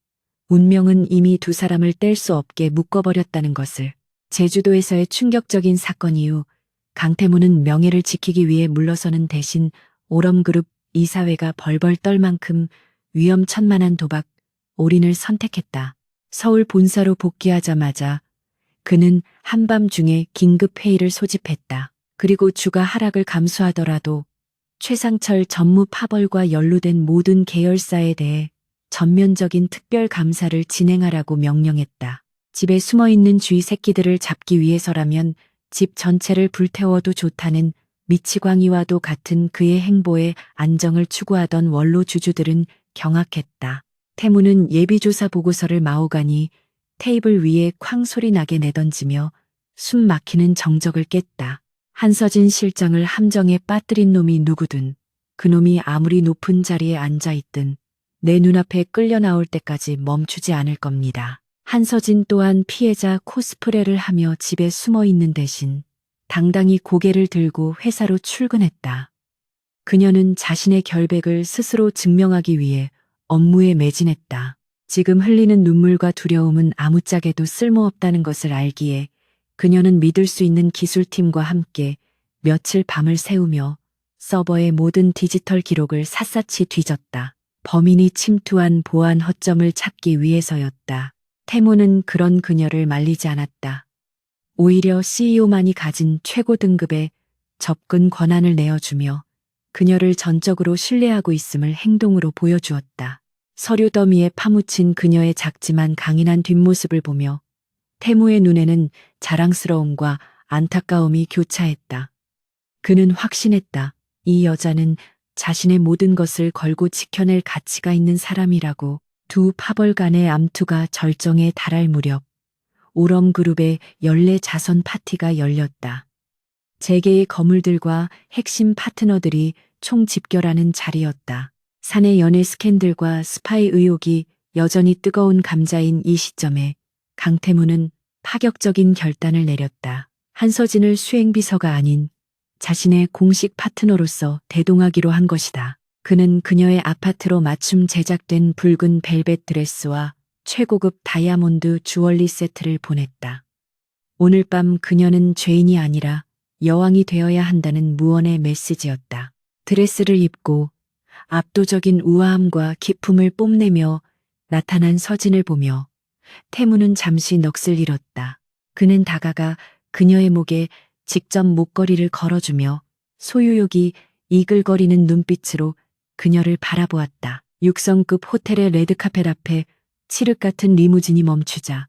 운명은 이미 두 사람을 뗄 수 없게 묶어버렸다는 것을. 제주도에서의 충격적인 사건 이후 강태무는 명예를 지키기 위해 물러서는 대신 오럼그룹 이사회가 벌벌 떨 만큼 위험천만한 도박, 올인을 선택했다. 서울 본사로 복귀하자마자 그는 한밤중에 긴급회의를 소집했다. 그리고 주가 하락을 감수하더라도 최상철 전무 파벌과 연루된 모든 계열사에 대해 전면적인 특별 감사를 진행하라고 명령했다. 집에 숨어 있는 쥐 새끼들을 잡기 위해서라면 집 전체를 불태워도 좋다는 미치광이와도 같은 그의 행보에 안정을 추구하던 원로 주주들은 경악했다. 태무는 예비조사 보고서를 마오가니 테이블 위에 쾅 소리 나게 내던지며 숨 막히는 정적을 깼다. 한서진 실장을 함정에 빠뜨린 놈이 누구든 그놈이 아무리 높은 자리에 앉아있든 내 눈앞에 끌려 나올 때까지 멈추지 않을 겁니다. 한서진 또한 피해자 코스프레를 하며 집에 숨어 있는 대신 당당히 고개를 들고 회사로 출근했다. 그녀는 자신의 결백을 스스로 증명하기 위해 업무에 매진했다. 지금 흘리는 눈물과 두려움은 아무짝에도 쓸모없다는 것을 알기에 그녀는 믿을 수 있는 기술팀과 함께 며칠 밤을 새우며 서버의 모든 디지털 기록을 샅샅이 뒤졌다. 범인이 침투한 보안 허점을 찾기 위해서였다. 태무는 그런 그녀를 말리지 않았다. 오히려 CEO만이 가진 최고 등급의 접근 권한을 내어주며 그녀를 전적으로 신뢰하고 있음을 행동으로 보여주었다. 서류 더미에 파묻힌 그녀의 작지만 강인한 뒷모습을 보며 태무의 눈에는 자랑스러움과 안타까움이 교차했다. 그는 확신했다. 이 여자는 자신의 모든 것을 걸고 지켜낼 가치가 있는 사람이라고. 두 파벌 간의 암투가 절정에 달할 무렵 오럼그룹의 연례 자선 파티가 열렸다. 재계의 거물들과 핵심 파트너들이 총집결하는 자리였다. 사내 연애 스캔들과 스파이 의혹이 여전히 뜨거운 감자인 이 시점에 강태무는 파격적인 결단을 내렸다. 한서진을 수행비서가 아닌 자신의 공식 파트너로서 대동하기로 한 것이다. 그는 그녀의 아파트로 맞춤 제작된 붉은 벨벳 드레스와 최고급 다이아몬드 주얼리 세트를 보냈다. 오늘 밤 그녀는 죄인이 아니라 여왕이 되어야 한다는 무언의 메시지였다. 드레스를 입고 압도적인 우아함과 기품을 뽐내며 나타난 서진을 보며 태무는 잠시 넋을 잃었다. 그는 다가가 그녀의 목에 직접 목걸이를 걸어주며 소유욕이 이글거리는 눈빛으로 그녀를 바라보았다. 6성급 호텔의 레드카펫 앞에 칠흑 같은 리무진이 멈추자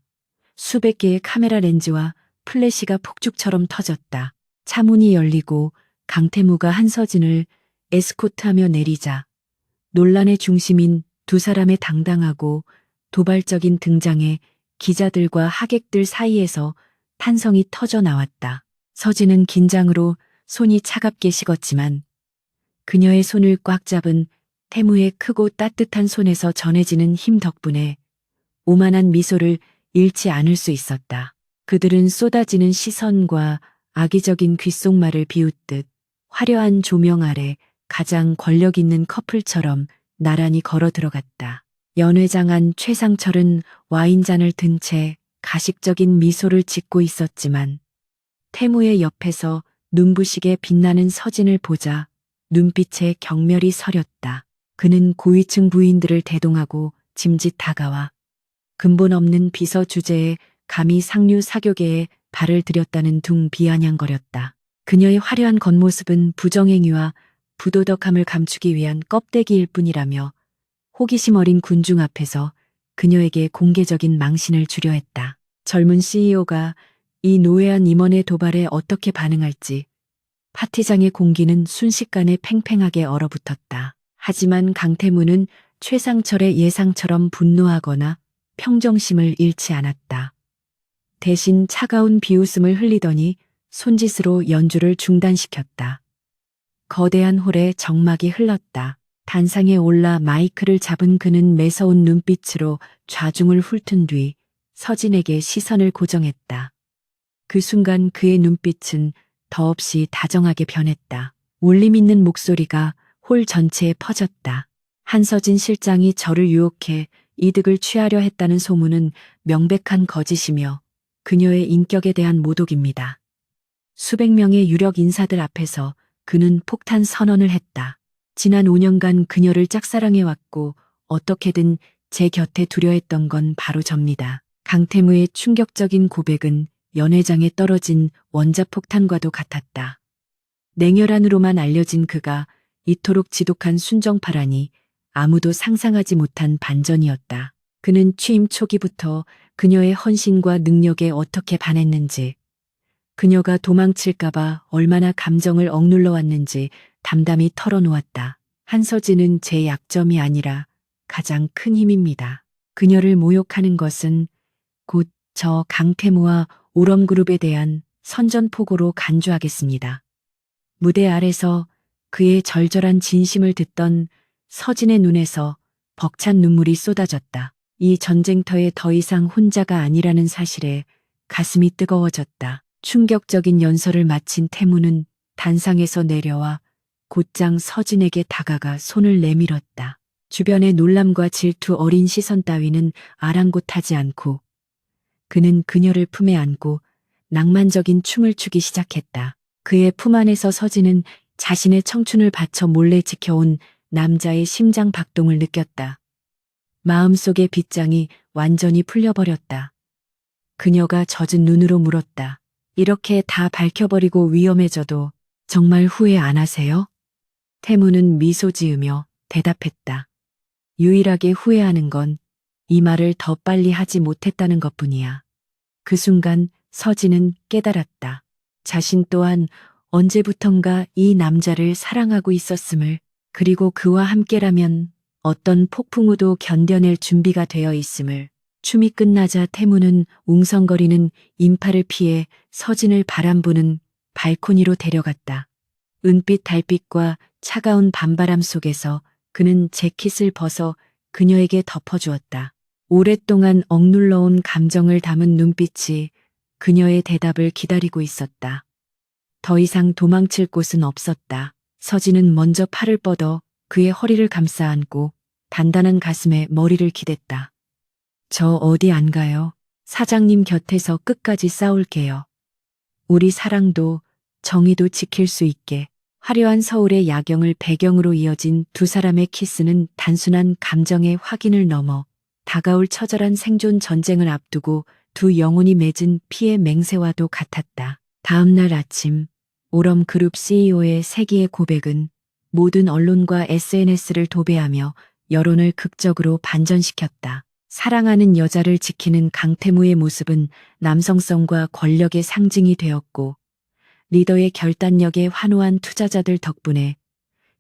수백 개의 카메라 렌즈와 플래시가 폭죽처럼 터졌다. 차 문이 열리고 강태무가 한서진을 에스코트하며 내리자 논란의 중심인 두 사람의 당당하고 도발적인 등장에 기자들과 하객들 사이에서 탄성이 터져 나왔다. 서진은 긴장으로 손이 차갑게 식었지만 그녀의 손을 꽉 잡은 태무의 크고 따뜻한 손에서 전해지는 힘 덕분에 오만한 미소를 잃지 않을 수 있었다. 그들은 쏟아지는 시선과 악의적인 귓속말을 비웃듯 화려한 조명 아래 가장 권력 있는 커플처럼 나란히 걸어 들어갔다. 연회장 안 최상철은 와인잔을 든 채 가식적인 미소를 짓고 있었지만 태무의 옆에서 눈부시게 빛나는 서진을 보자 눈빛에 경멸이 서렸다. 그는 고위층 부인들을 대동하고 짐짓 다가와 근본 없는 비서 주제에 감히 상류 사교계에 발을 들였다는 둥 비아냥거렸다. 그녀의 화려한 겉모습은 부정행위와 부도덕함을 감추기 위한 껍데기일 뿐이라며 호기심 어린 군중 앞에서 그녀에게 공개적인 망신을 주려 했다. 젊은 CEO가 이 노회한 임원의 도발에 어떻게 반응할지 파티장의 공기는 순식간에 팽팽하게 얼어붙었다. 하지만 강태무는 최상철의 예상처럼 분노하거나 평정심을 잃지 않았다. 대신 차가운 비웃음을 흘리더니 손짓으로 연주를 중단시켰다. 거대한 홀에 정막이 흘렀다. 단상에 올라 마이크를 잡은 그는 매서운 눈빛으로 좌중을 훑은 뒤 서진에게 시선을 고정했다. 그 순간 그의 눈빛은 더없이 다정하게 변했다. 울림 있는 목소리가 홀 전체에 퍼졌다. 한서진 실장이 저를 유혹해 이득을 취하려 했다는 소문은 명백한 거짓이며 그녀의 인격에 대한 모독입니다. 수백 명의 유력 인사들 앞에서 그는 폭탄 선언을 했다. 지난 5년간 그녀를 짝사랑해왔고 어떻게든 제 곁에 두려 했던 건 바로 접니다. 강태무의 충격적인 고백은 연회장에 떨어진 원자폭탄과도 같았다. 냉혈한으로만 알려진 그가 이토록 지독한 순정파라니 아무도 상상하지 못한 반전이었다. 그는 취임 초기부터 그녀의 헌신과 능력에 어떻게 반했는지, 그녀가 도망칠까봐 얼마나 감정을 억눌러 왔는지 담담히 털어놓았다. 한서진은 제 약점이 아니라 가장 큰 힘입니다. 그녀를 모욕하는 것은 곧 저 강태무와 오럼그룹에 대한 선전포고로 간주하겠습니다. 무대 아래서 그의 절절한 진심을 듣던 서진의 눈에서 벅찬 눈물이 쏟아졌다. 이 전쟁터에 더 이상 혼자가 아니라는 사실에 가슴이 뜨거워졌다. 충격적인 연설을 마친 태무는 단상에서 내려와 곧장 서진에게 다가가 손을 내밀었다. 주변의 놀람과 질투 어린 시선 따위는 아랑곳하지 않고 그는 그녀를 품에 안고 낭만적인 춤을 추기 시작했다. 그의 품 안에서 서진은 자신의 청춘을 바쳐 몰래 지켜온 남자의 심장 박동을 느꼈다. 마음속의 빗장이 완전히 풀려버렸다. 그녀가 젖은 눈으로 물었다. 이렇게 다 밝혀버리고 위험해져도 정말 후회 안 하세요? 태무는 미소 지으며 대답했다. 유일하게 후회하는 건 이 말을 더 빨리 하지 못했다는 것뿐이야. 그 순간 서진은 깨달았다. 자신 또한 언제부턴가 이 남자를 사랑하고 있었음을, 그리고 그와 함께라면 어떤 폭풍우도 견뎌낼 준비가 되어 있음을. 춤이 끝나자 태무는 웅성거리는 인파를 피해 서진을 바람부는 발코니로 데려갔다. 은빛 달빛과 차가운 밤바람 속에서 그는 재킷을 벗어 그녀에게 덮어주었다. 오랫동안 억눌러온 감정을 담은 눈빛이 그녀의 대답을 기다리고 있었다. 더 이상 도망칠 곳은 없었다. 서진은 먼저 팔을 뻗어 그의 허리를 감싸 안고 단단한 가슴에 머리를 기댔다. 저 어디 안 가요. 사장님 곁에서 끝까지 싸울게요. 우리 사랑도 정의도 지킬 수 있게. 화려한 서울의 야경을 배경으로 이어진 두 사람의 키스는 단순한 감정의 확인을 넘어 다가올 처절한 생존 전쟁을 앞두고 두 영혼이 맺은 피의 맹세와도 같았다. 다음 날 아침, 오럼그룹 CEO의 세기의 고백은 모든 언론과 SNS를 도배하며 여론을 극적으로 반전시켰다. 사랑하는 여자를 지키는 강태무의 모습은 남성성과 권력의 상징이 되었고, 리더의 결단력에 환호한 투자자들 덕분에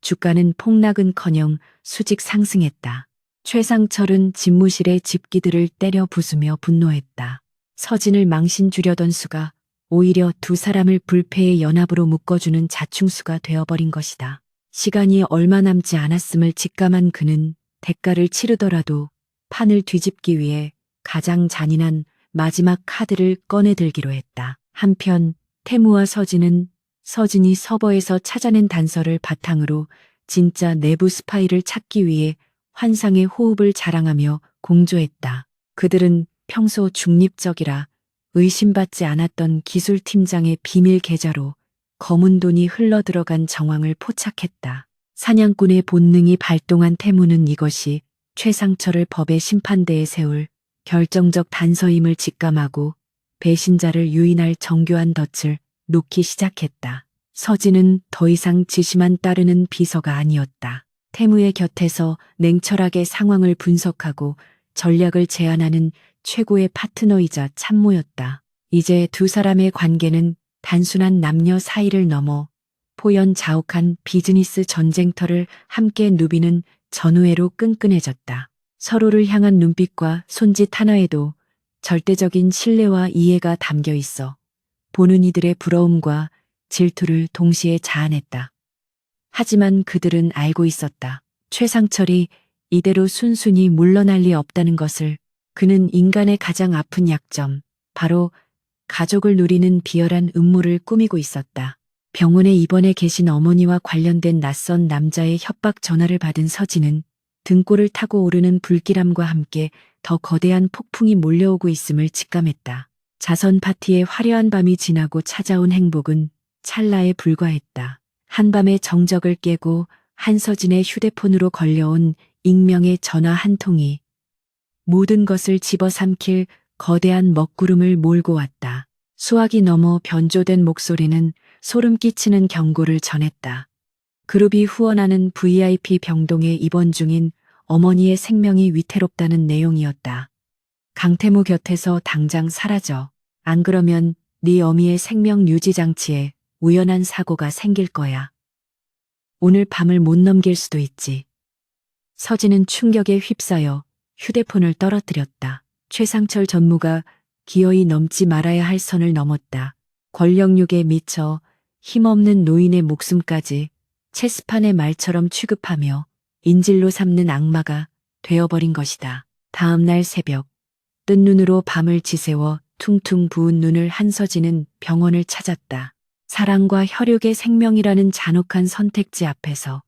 주가는 폭락은커녕 수직 상승했다. 최상철은 집무실의 집기들을 때려 부수며 분노했다. 서진을 망신 주려던 수가 오히려 두 사람을 불패의 연합으로 묶어주는 자충수가 되어버린 것이다. 시간이 얼마 남지 않았음을 직감한 그는 대가를 치르더라도 판을 뒤집기 위해 가장 잔인한 마지막 카드를 꺼내들기로 했다. 한편 태무와 서진이 서버에서 찾아낸 단서를 바탕으로 진짜 내부 스파이를 찾기 위해 환상의 호흡을 자랑하며 공조했다. 그들은 평소 중립적이라 의심받지 않았던 기술팀장의 비밀 계좌로 검은 돈이 흘러들어간 정황을 포착했다. 사냥꾼의 본능이 발동한 태무는 이것이 최상철을 법의 심판대에 세울 결정적 단서임을 직감하고 배신자를 유인할 정교한 덫을 놓기 시작했다. 서진은 더 이상 지시만 따르는 비서가 아니었다. 태무의 곁에서 냉철하게 상황을 분석하고 전략을 제안하는 최고의 파트너이자 참모였다. 이제 두 사람의 관계는 단순한 남녀 사이를 넘어 포연자욱한 비즈니스 전쟁터를 함께 누비는 전우회로 끈끈해졌다. 서로를 향한 눈빛과 손짓 하나에도 절대적인 신뢰와 이해가 담겨 있어 보는 이들의 부러움과 질투를 동시에 자아냈다. 하지만 그들은 알고 있었다. 최상철이 이대로 순순히 물러날 리 없다는 것을. 그는 인간의 가장 아픈 약점, 바로 가족을 누리는 비열한 음모를 꾸미고 있었다. 병원에 입원해 계신 어머니와 관련된 낯선 남자의 협박 전화를 받은 서진은 등골을 타고 오르는 불길함과 함께 더 거대한 폭풍이 몰려오고 있음을 직감했다. 자선 파티의 화려한 밤이 지나고 찾아온 행복은 찰나에 불과했다. 한밤의 정적을 깨고 한서진의 휴대폰으로 걸려온 익명의 전화 한 통이 모든 것을 집어삼킬 거대한 먹구름을 몰고 왔다. 수화기 넘어 변조된 목소리는 소름 끼치는 경고를 전했다. 그룹이 후원하는 VIP 병동에 입원 중인 어머니의 생명이 위태롭다는 내용이었다. 강태무 곁에서 당장 사라져. 안 그러면 네 어미의 생명 유지 장치에 우연한 사고가 생길 거야. 오늘 밤을 못 넘길 수도 있지. 서진은 충격에 휩싸여 휴대폰을 떨어뜨렸다. 최상철 전무가 기어이 넘지 말아야 할 선을 넘었다. 권력욕에 미쳐 힘없는 노인의 목숨까지 체스판의 말처럼 취급하며 인질로 삼는 악마가 되어버린 것이다. 다음 날 새벽, 뜬 눈으로 밤을 지새워 퉁퉁 부은 눈을 한서진은 병원을 찾았다. 사랑과 혈육의 생명이라는 잔혹한 선택지 앞에서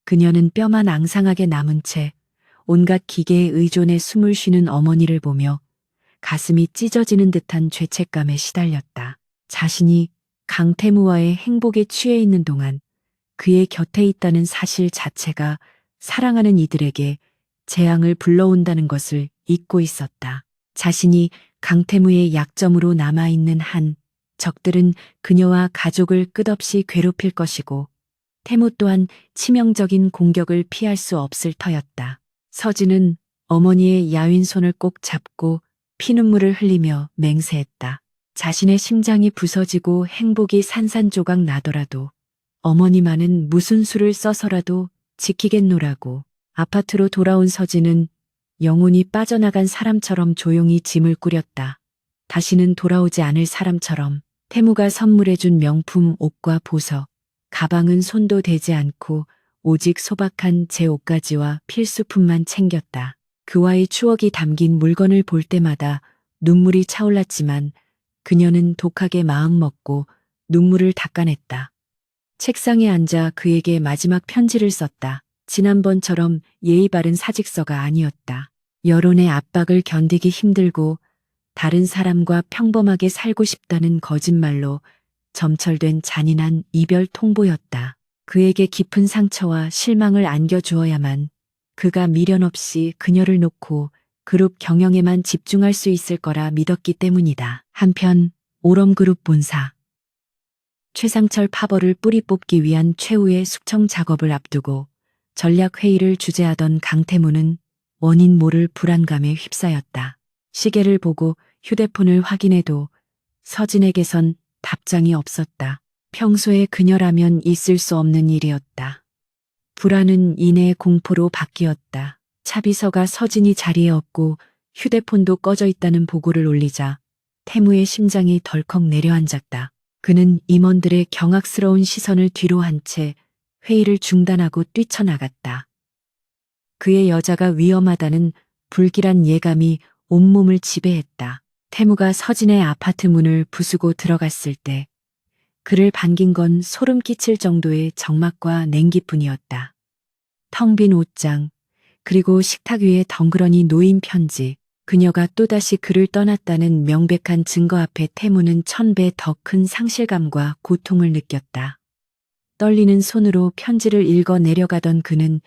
그녀는 뼈만 앙상하게 남은 채 온갖 기계에 의존해 숨을 쉬는 어머니를 보며 가슴이 찢어지는 듯한 죄책감에 시달렸다. 자신이 강태무와의 행복에 취해 있는 동안 그의 곁에 있다는 사실 자체가 사랑하는 이들에게 재앙을 불러온다는 것을 잊고 있었다. 자신이 강태무의 약점으로 남아있는 한 적들은 그녀와 가족을 끝없이 괴롭힐 것이고 태무 또한 치명적인 공격을 피할 수 없을 터였다. 서진은 어머니의 야윈 손을 꼭 잡고 피눈물을 흘리며 맹세했다. 자신의 심장이 부서지고 행복이 산산조각 나더라도 어머니만은 무슨 수를 써서라도 지키겠노라고. 아파트로 돌아온 서진은 영혼이 빠져나간 사람처럼 조용히 짐을 꾸렸다. 다시는 돌아오지 않을 사람처럼. 태무가 선물해준 명품 옷과 보석, 가방은 손도 대지 않고 오직 소박한 제 옷가지와 필수품만 챙겼다. 그와의 추억이 담긴 물건을 볼 때마다 눈물이 차올랐지만 그녀는 독하게 마음먹고 눈물을 닦아냈다. 책상에 앉아 그에게 마지막 편지를 썼다. 지난번처럼 예의 바른 사직서가 아니었다. 여론의 압박을 견디기 힘들고 다른 사람과 평범하게 살고 싶다는 거짓말로 점철된 잔인한 이별 통보였다. 그에게 깊은 상처와 실망을 안겨주어야만 그가 미련 없이 그녀를 놓고 그룹 경영에만 집중할 수 있을 거라 믿었기 때문이다. 한편 오럼그룹 본사. 최상철 파벌을 뿌리 뽑기 위한 최후의 숙청 작업을 앞두고 전략회의를 주재하던 강태무는 원인 모를 불안감에 휩싸였다. 시계를 보고 휴대폰을 확인해도 서진에게선 답장이 없었다. 평소에 그녀라면 있을 수 없는 일이었다. 불안은 이내 공포로 바뀌었다. 차비서가 서진이 자리에 없고 휴대폰도 꺼져 있다는 보고를 올리자 태무의 심장이 덜컥 내려앉았다. 그는 임원들의 경악스러운 시선을 뒤로 한 채 회의를 중단하고 뛰쳐나갔다. 그의 여자가 위험하다는 불길한 예감이 온몸을 지배했다. 태무가 서진의 아파트 문을 부수고 들어갔을 때 그를 반긴 건 소름 끼칠 정도의 적막과 냉기뿐이었다. 텅 빈 옷장, 그리고 식탁 위에 덩그러니 놓인 편지, 그녀가 또다시 그를 떠났다는 명백한 증거 앞에 태무는 1000배 더 큰 상실감과 고통을 느꼈다. 떨리는 손으로 편지를 읽어 내려가던 그는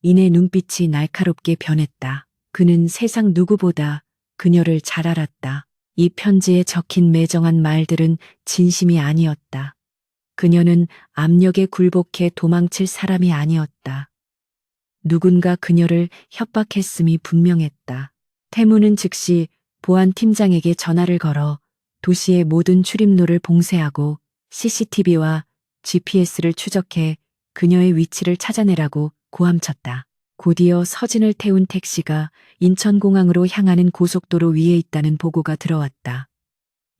이내 눈빛이 날카롭게 변했다. 그는 세상 누구보다 그녀를 잘 알았다. 이 편지에 적힌 매정한 말들은 진심이 아니었다. 그녀는 압력에 굴복해 도망칠 사람이 아니었다. 누군가 그녀를 협박했음이 분명했다. 태무는 즉시 보안팀장에게 전화를 걸어 도시의 모든 출입로를 봉쇄하고 CCTV와 GPS를 추적해 그녀의 위치를 찾아내라고 고함쳤다. 곧이어 서진을 태운 택시가 인천공항으로 향하는 고속도로 위에 있다는 보고가 들어왔다.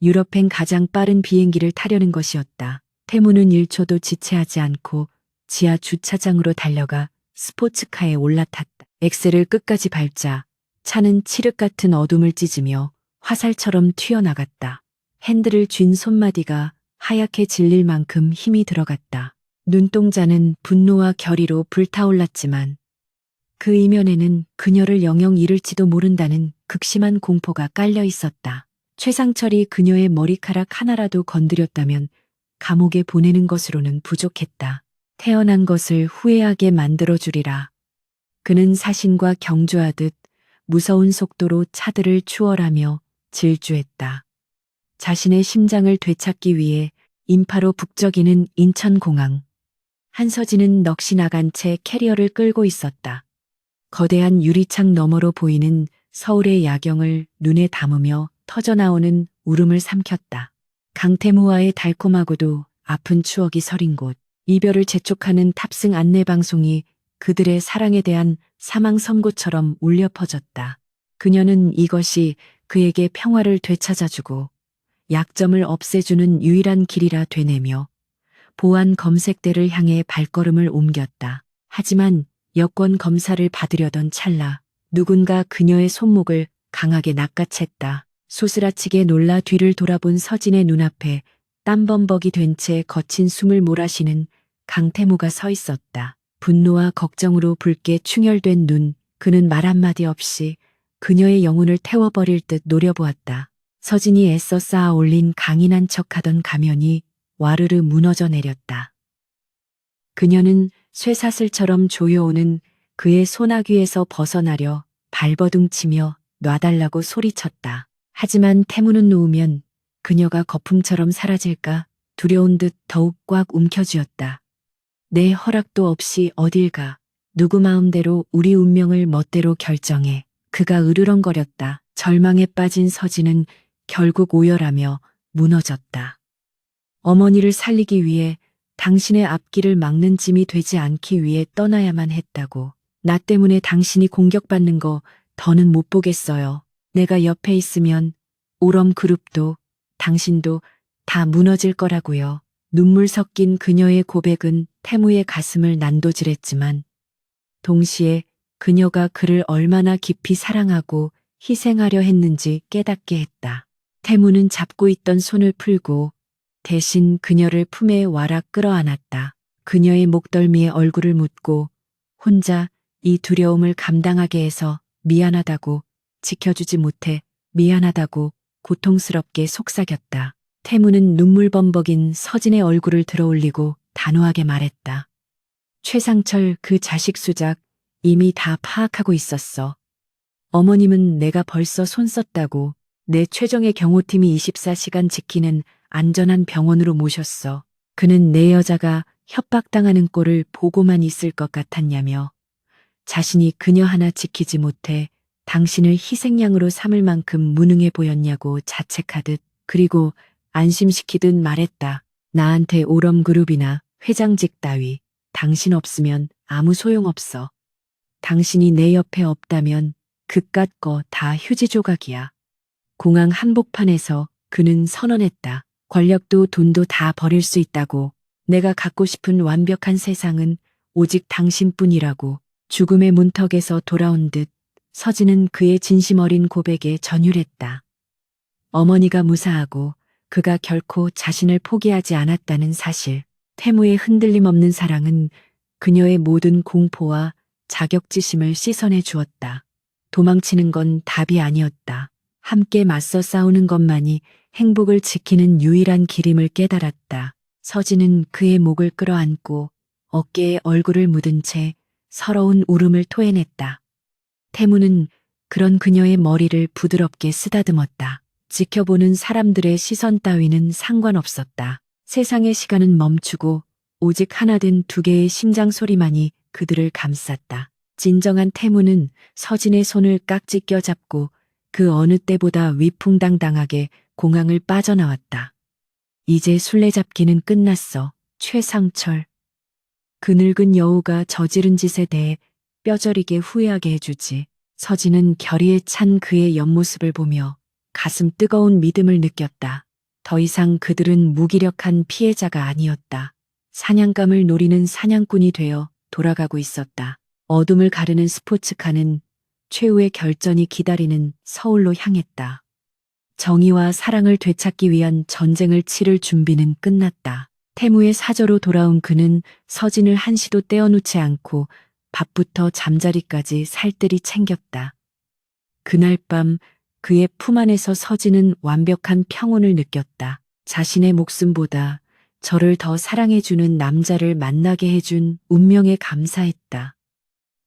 유럽행 가장 빠른 비행기를 타려는 것이었다. 태무는 1초도 지체하지 않고 지하 주차장으로 달려가 스포츠카에 올라탔다. 엑셀을 끝까지 밟자 차는 칠흑 같은 어둠을 찢으며 화살처럼 튀어나갔다. 핸들을 쥔 손마디가 하얗게 질릴 만큼 힘이 들어갔다. 눈동자는 분노와 결의로 불타올랐지만 그 이면에는 그녀를 영영 잃을지도 모른다는 극심한 공포가 깔려 있었다. 최상철이 그녀의 머리카락 하나라도 건드렸다면 감옥에 보내는 것으로는 부족했다. 태어난 것을 후회하게 만들어주리라. 그는 사신과 경주하듯 무서운 속도로 차들을 추월하며 질주했다. 자신의 심장을 되찾기 위해 인파로 북적이는 인천공항. 한서진은 넋이 나간 채 캐리어를 끌고 있었다. 거대한 유리창 너머로 보이는 서울의 야경을 눈에 담으며 터져나오는 울음을 삼켰다. 강태무와의 달콤하고도 아픈 추억이 서린 곳, 이별을 재촉하는 탑승 안내방송이 그들의 사랑에 대한 사망 선고처럼 울려 퍼졌다. 그녀는 이것이 그에게 평화를 되찾아주고 약점을 없애주는 유일한 길이라 되뇌며 보안 검색대를 향해 발걸음을 옮겼다. 하지만 여권 검사를 받으려던 찰나 누군가 그녀의 손목을 강하게 낚아챘다. 소스라치게 놀라 뒤를 돌아본 서진의 눈앞에 땀범벅이 된 채 거친 숨을 몰아쉬는 강태무가 서 있었다. 분노와 걱정으로 붉게 충혈된 눈, 그는 말 한마디 없이 그녀의 영혼을 태워버릴 듯 노려보았다. 서진이 애써 쌓아 올린 강인한 척하던 가면이 와르르 무너져 내렸다. 그녀는 쇠사슬처럼 조여오는 그의 소나귀에서 벗어나려 발버둥치며 놔달라고 소리쳤다. 하지만 태무는 놓으면 그녀가 거품처럼 사라질까 두려운 듯 더욱 꽉 움켜쥐었다. 내 허락도 없이 어딜 가. 누구 마음대로 우리 운명을 멋대로 결정해. 그가 으르렁거렸다. 절망에 빠진 서진은 결국 오열하며 무너졌다. 어머니를 살리기 위해 당신의 앞길을 막는 짐이 되지 않기 위해 떠나야만 했다고. 나 때문에 당신이 공격받는 거 더는 못 보겠어요. 내가 옆에 있으면 오럼 그룹도 당신도 다 무너질 거라고요. 눈물 섞인 그녀의 고백은 태무의 가슴을 난도질했지만 동시에 그녀가 그를 얼마나 깊이 사랑하고 희생하려 했는지 깨닫게 했다. 태무는 잡고 있던 손을 풀고 대신 그녀를 품에 와락 끌어안았다. 그녀의 목덜미에 얼굴을 묻고 혼자 이 두려움을 감당하게 해서 미안하다고, 지켜주지 못해 미안하다고 고통스럽게 속삭였다. 태무는 눈물범벅인 서진의 얼굴을 들어올리고 단호하게 말했다. 최상철 그 자식 수작 이미 다 파악하고 있었어. 어머님은 내가 벌써 손 썼다고 내 최정의 경호팀이 24시간 지키는 안전한 병원으로 모셨어. 그는 내 여자가 협박당하는 꼴을 보고만 있을 것 같았냐며 자신이 그녀 하나 지키지 못해 당신을 희생양으로 삼을 만큼 무능해 보였냐고 자책하듯 그리고 안심시키듯 말했다. 나한테 오럼그룹이나 회장직 따위 당신 없으면 아무 소용없어. 당신이 내 옆에 없다면 그깟 거 다 휴지 조각이야. 공항 한복판에서 그는 선언했다. 권력도 돈도 다 버릴 수 있다고. 내가 갖고 싶은 완벽한 세상은 오직 당신뿐이라고. 죽음의 문턱에서 돌아온 듯 서진은 그의 진심 어린 고백에 전율했다. 어머니가 무사하고 그가 결코 자신을 포기하지 않았다는 사실. 태무의 흔들림 없는 사랑은 그녀의 모든 공포와 자격지심을 씻어내 주었다. 도망치는 건 답이 아니었다. 함께 맞서 싸우는 것만이 행복을 지키는 유일한 길임을 깨달았다. 서진은 그의 목을 끌어안고 어깨에 얼굴을 묻은 채 서러운 울음을 토해냈다. 태무는 그런 그녀의 머리를 부드럽게 쓰다듬었다. 지켜보는 사람들의 시선 따위는 상관없었다. 세상의 시간은 멈추고 오직 하나 된 두 개의 심장 소리만이 그들을 감쌌다. 진정한 태무는 서진의 손을 깍지 껴잡고 그 어느 때보다 위풍당당하게 공항을 빠져나왔다. 이제 술래잡기는 끝났어. 최상철. 그 늙은 여우가 저지른 짓에 대해 뼈저리게 후회하게 해주지. 서진은 결의에 찬 그의 옆모습을 보며 가슴 뜨거운 믿음을 느꼈다. 더 이상 그들은 무기력한 피해자가 아니었다. 사냥감을 노리는 사냥꾼이 되어 돌아가고 있었다. 어둠을 가르는 스포츠카는 최후의 결전이 기다리는 서울로 향했다. 정의와 사랑을 되찾기 위한 전쟁을 치를 준비는 끝났다. 태무의 사저로 돌아온 그는 서진을 한시도 떼어놓지 않고 밥부터 잠자리까지 살뜰히 챙겼다. 그날 밤 그의 품 안에서 서진은 완벽한 평온을 느꼈다. 자신의 목숨보다 저를 더 사랑해주는 남자를 만나게 해준 운명에 감사했다.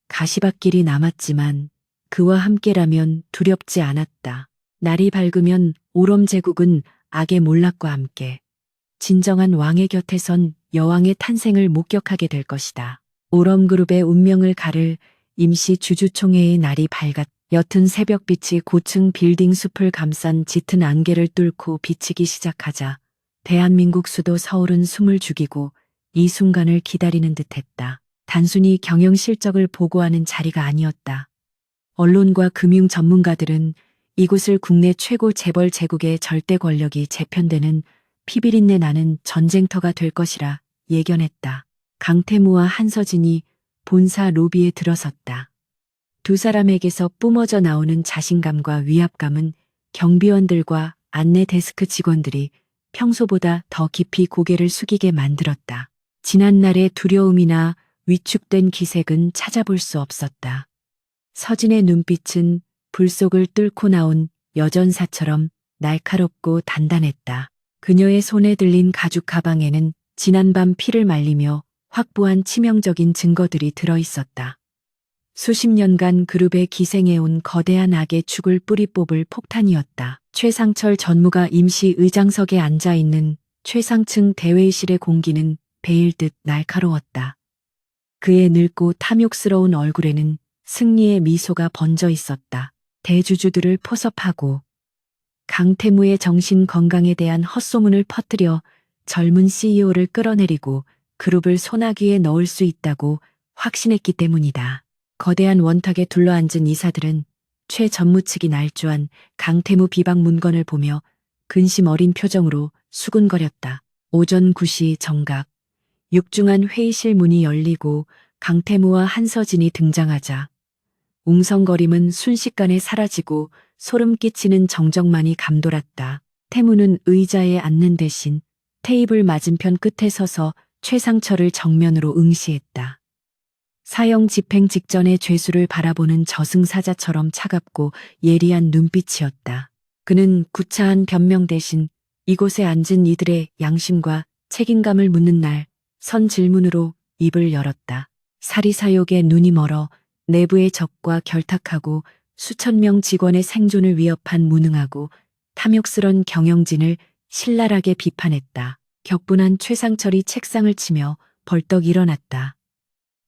가시밭길이 남았지만 그와 함께라면 두렵지 않았다. 날이 밝으면 오럼제국은 악의 몰락과 함께 진정한 왕의 곁에 선 여왕의 탄생을 목격하게 될 것이다. 오럼그룹의 운명을 가를 임시 주주총회의 날이 밝았. 옅은 새벽빛이 고층 빌딩 숲을 감싼 짙은 안개를 뚫고 비치기 시작하자 대한민국 수도 서울은 숨을 죽이고 이 순간을 기다리는 듯했다. 단순히 경영 실적을 보고하는 자리가 아니었다. 언론과 금융 전문가들은 이곳을 국내 최고 재벌 제국의 절대 권력이 재편되는 피비린내 나는 전쟁터가 될 것이라 예견했다. 강태무와 한서진이 본사 로비에 들어섰다. 두 사람에게서 뿜어져 나오는 자신감과 위압감은 경비원들과 안내 데스크 직원들이 평소보다 더 깊이 고개를 숙이게 만들었다. 지난날의 두려움이나 위축된 기색은 찾아볼 수 없었다. 서진의 눈빛은 불 속을 뚫고 나온 여전사처럼 날카롭고 단단했다. 그녀의 손에 들린 가죽 가방에는 지난밤 피를 말리며 확보한 치명적인 증거들이 들어있었다. 수십 년간 그룹에 기생해온 거대한 악의 축을 뿌리 뽑을 폭탄이었다. 최상철 전무가 임시 의장석에 앉아있는 최상층 대회의실의 공기는 베일 듯 날카로웠다. 그의 늙고 탐욕스러운 얼굴에는 승리의 미소가 번져 있었다. 대주주들을 포섭하고 강태무의 정신 건강에 대한 헛소문을 퍼뜨려 젊은 CEO를 끌어내리고 그룹을 소나기에 넣을 수 있다고 확신했기 때문이다. 거대한 원탁에 둘러앉은 이사들은 최 전무 측이 날조한 강태무 비방 문건을 보며 근심 어린 표정으로 수군거렸다. 오전 9시 정각, 육중한 회의실 문이 열리고 강태무와 한서진이 등장하자 웅성거림은 순식간에 사라지고 소름 끼치는 정적만이 감돌았다. 태무는 의자에 앉는 대신 테이블 맞은편 끝에 서서 최상철을 정면으로 응시했다. 사형 집행 직전의 죄수를 바라보는 저승사자처럼 차갑고 예리한 눈빛이었다. 그는 구차한 변명 대신 이곳에 앉은 이들의 양심과 책임감을 묻는 날 선 질문으로 입을 열었다. 사리사욕에 눈이 멀어 내부의 적과 결탁하고 수천 명 직원의 생존을 위협한 무능하고 탐욕스런 경영진을 신랄하게 비판했다. 격분한 최상철이 책상을 치며 벌떡 일어났다.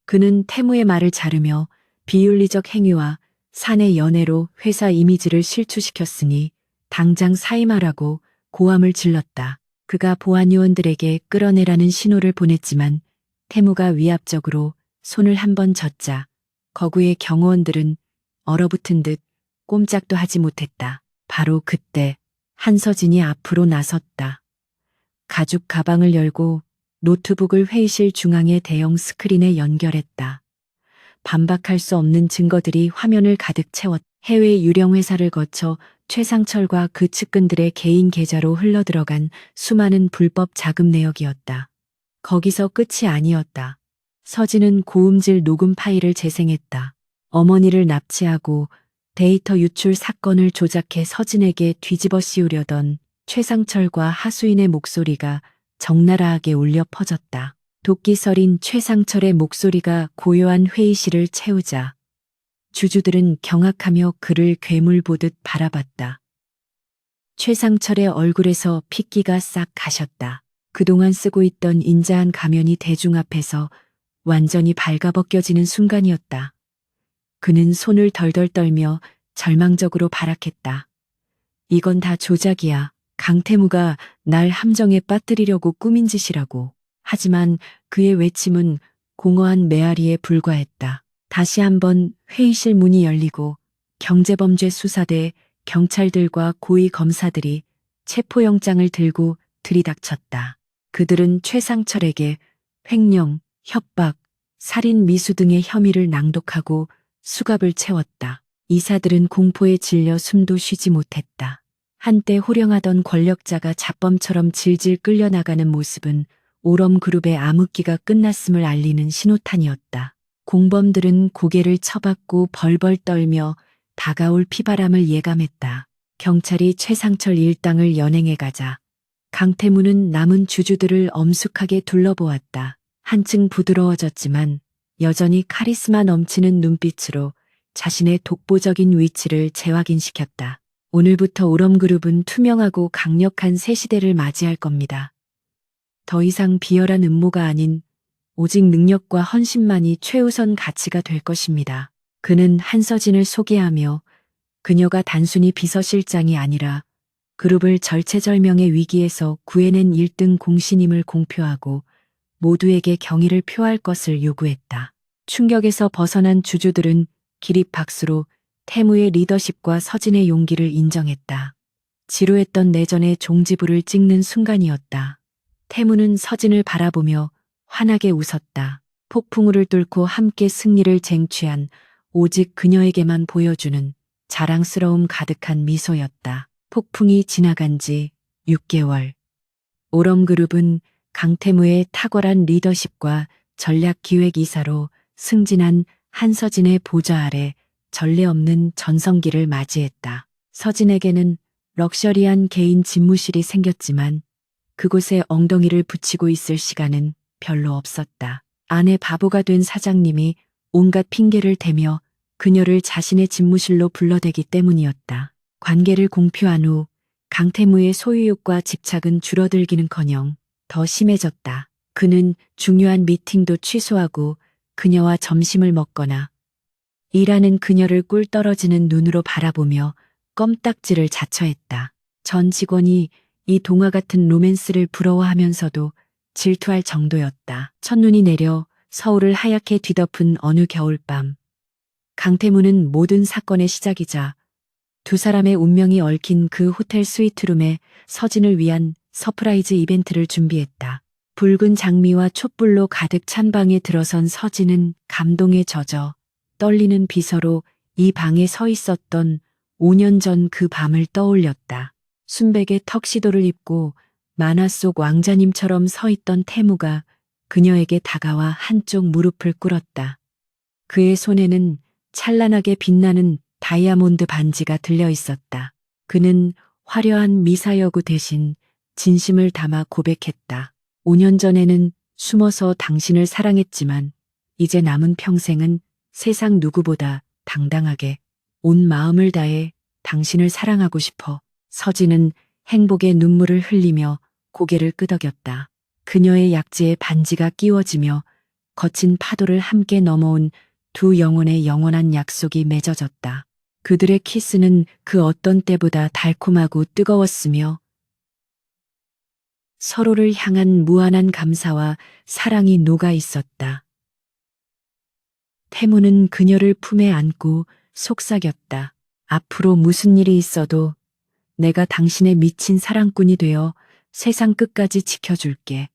그는 태무의 말을 자르며 비윤리적 행위와 사내 연애로 회사 이미지를 실추시켰으니 당장 사임하라고 고함을 질렀다. 그가 보안요원들에게 끌어내라는 신호를 보냈지만 태무가 위압적으로 손을 한 번 젓자 거구의 경호원들은 얼어붙은 듯 꼼짝도 하지 못했다. 바로 그때 한서진이 앞으로 나섰다. 가죽 가방을 열고 노트북을 회의실 중앙의 대형 스크린에 연결했다. 반박할 수 없는 증거들이 화면을 가득 채웠다. 해외 유령 회사를 거쳐 최상철과 그 측근들의 개인 계좌로 흘러들어간 수많은 불법 자금 내역이었다. 거기서 끝이 아니었다. 서진은 고음질 녹음 파일을 재생했다. 어머니를 납치하고 데이터 유출 사건을 조작해 서진에게 뒤집어 씌우려던 최상철과 하수인의 목소리가 적나라하게 울려 퍼졌다. 도끼 서린 최상철의 목소리가 고요한 회의실을 채우자 주주들은 경악하며 그를 괴물 보듯 바라봤다. 최상철의 얼굴에서 핏기가 싹 가셨다. 그동안 쓰고 있던 인자한 가면이 대중 앞에서 완전히 발가벗겨지는 순간이었다. 그는 손을 덜덜 떨며 절망적으로 발악했다. 이건 다 조작이야. 강태무가 날 함정에 빠뜨리려고 꾸민 짓이라고. 하지만 그의 외침은 공허한 메아리에 불과했다. 다시 한번 회의실 문이 열리고 경제범죄 수사대 경찰들과 고위 검사들이 체포영장을 들고 들이닥쳤다. 그들은 최상철에게 횡령, 협박, 살인 미수 등의 혐의를 낭독하고 수갑을 채웠다. 이사들은 공포에 질려 숨도 쉬지 못했다. 한때 호령하던 권력자가 잡범처럼 질질 끌려나가는 모습은 오럼그룹의 암흑기가 끝났음을 알리는 신호탄이었다. 공범들은 고개를 쳐박고 벌벌 떨며 다가올 피바람을 예감했다. 경찰이 최상철 일당을 연행해 가자 강태무는 남은 주주들을 엄숙하게 둘러보았다. 한층 부드러워졌지만 여전히 카리스마 넘치는 눈빛으로 자신의 독보적인 위치를 재확인시켰다. 오늘부터 오럼그룹은 투명하고 강력한 새 시대를 맞이할 겁니다. 더 이상 비열한 음모가 아닌 오직 능력과 헌신만이 최우선 가치가 될 것입니다. 그는 한서진을 소개하며 그녀가 단순히 비서실장이 아니라 그룹을 절체절명의 위기에서 구해낸 1등 공신임을 공표하고 모두에게 경의를 표할 것을 요구했다. 충격에서 벗어난 주주들은 기립박수로 태무의 리더십과 서진의 용기를 인정했다. 지루했던 내전의 종지부를 찍는 순간이었다. 태무는 서진을 바라보며 환하게 웃었다. 폭풍우를 뚫고 함께 승리를 쟁취한 오직 그녀에게만 보여주는 자랑스러움 가득한 미소였다. 폭풍이 지나간 지 6개월. 오럼그룹은 강태무의 탁월한 리더십과 전략기획이사로 승진한 한서진의 보좌 아래 전례 없는 전성기를 맞이했다. 서진에게는 럭셔리한 개인 집무실이 생겼지만 그곳에 엉덩이를 붙이고 있을 시간은 별로 없었다. 아내 바보가 된 사장님이 온갖 핑계를 대며 그녀를 자신의 집무실로 불러대기 때문이었다. 관계를 공표한 후 강태무의 소유욕과 집착은 줄어들기는커녕 더 심해졌다. 그는 중요한 미팅도 취소하고 그녀와 점심을 먹거나 일하는 그녀를 꿀 떨어지는 눈으로 바라보며 껌딱지를 자처했다. 전 직원이 이 동화 같은 로맨스를 부러워하면서도 질투할 정도였다. 첫눈이 내려 서울을 하얗게 뒤덮은 어느 겨울밤. 강태무는 모든 사건의 시작이자 두 사람의 운명이 얽힌 그 호텔 스위트룸에 서진을 위한 서프라이즈 이벤트를 준비했다. 붉은 장미와 촛불로 가득 찬 방에 들어선 서진은 감동에 젖어 떨리는 비서로 이 방에 서 있었던 5년 전 그 밤을 떠올렸다. 순백의 턱시도를 입고 만화 속 왕자님처럼 서 있던 태무가 그녀에게 다가와 한쪽 무릎을 꿇었다. 그의 손에는 찬란하게 빛나는 다이아몬드 반지가 들려 있었다. 그는 화려한 미사여구 대신 진심을 담아 고백했다. 5년 전에는 숨어서 당신을 사랑했지만 이제 남은 평생은 세상 누구보다 당당하게 온 마음을 다해 당신을 사랑하고 싶어. 서진은 행복의 눈물을 흘리며 고개를 끄덕였다. 그녀의 약지에 반지가 끼워지며 거친 파도를 함께 넘어온 두 영혼의 영원한 약속이 맺어졌다. 그들의 키스는 그 어떤 때보다 달콤하고 뜨거웠으며 서로를 향한 무한한 감사와 사랑이 녹아 있었다. 태무는 그녀를 품에 안고 속삭였다. 앞으로 무슨 일이 있어도 내가 당신의 미친 사랑꾼이 되어 세상 끝까지 지켜줄게.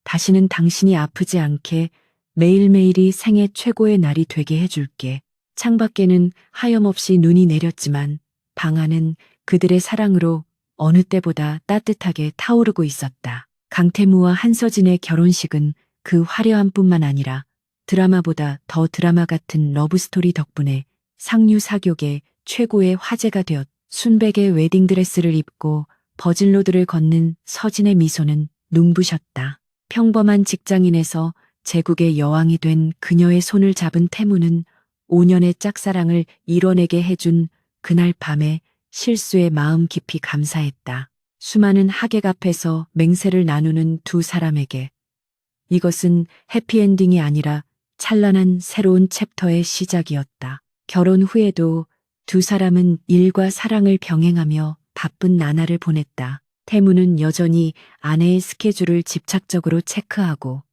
다시는 당신이 아프지 않게 매일매일이 생애 최고의 날이 되게 해줄게. 창밖에는 하염없이 눈이 내렸지만 방 안은 그들의 사랑으로 어느 때보다 따뜻하게 타오르고 있었다. 강태무와 한서진의 결혼식은 그 화려함뿐만 아니라 드라마보다 더 드라마 같은 러브스토리 덕분에 상류사교계 최고의 화제가 되었다. 순백의 웨딩드레스를 입고 버진로드를 걷는 서진의 미소는 눈부셨다. 평범한 직장인에서 제국의 여왕이 된 그녀의 손을 잡은 태무는 5년의 짝사랑을 이뤄내게 해준 그날 밤에 실수에 마음 깊이 감사했다. 수많은 하객 앞에서 맹세를 나누는 두 사람에게 이것은 해피엔딩이 아니라 찬란한 새로운 챕터의 시작이었다. 결혼 후에도 두 사람은 일과 사랑을 병행하며 바쁜 나날을 보냈다. 태무는 여전히 아내의 스케줄을 집착적으로 체크하고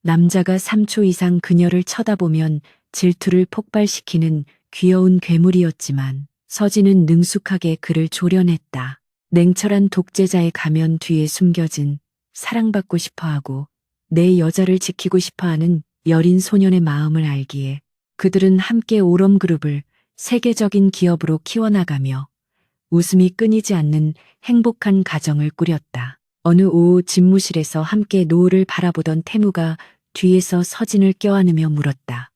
남자가 3초 이상 그녀를 쳐다보면 질투를 폭발시키는 귀여운 괴물이었지만 서진은 능숙하게 그를 조련했다. 냉철한 독재자의 가면 뒤에 숨겨진 사랑받고 싶어하고 내 여자를 지키고 싶어하는 여린 소년의 마음을 알기에 그들은 함께 오럼그룹을 세계적인 기업으로 키워나가며 웃음이 끊이지 않는 행복한 가정을 꾸렸다. 어느 오후 집무실에서 함께 노을을 바라보던 태무가 뒤에서 서진을 껴안으며 물었다.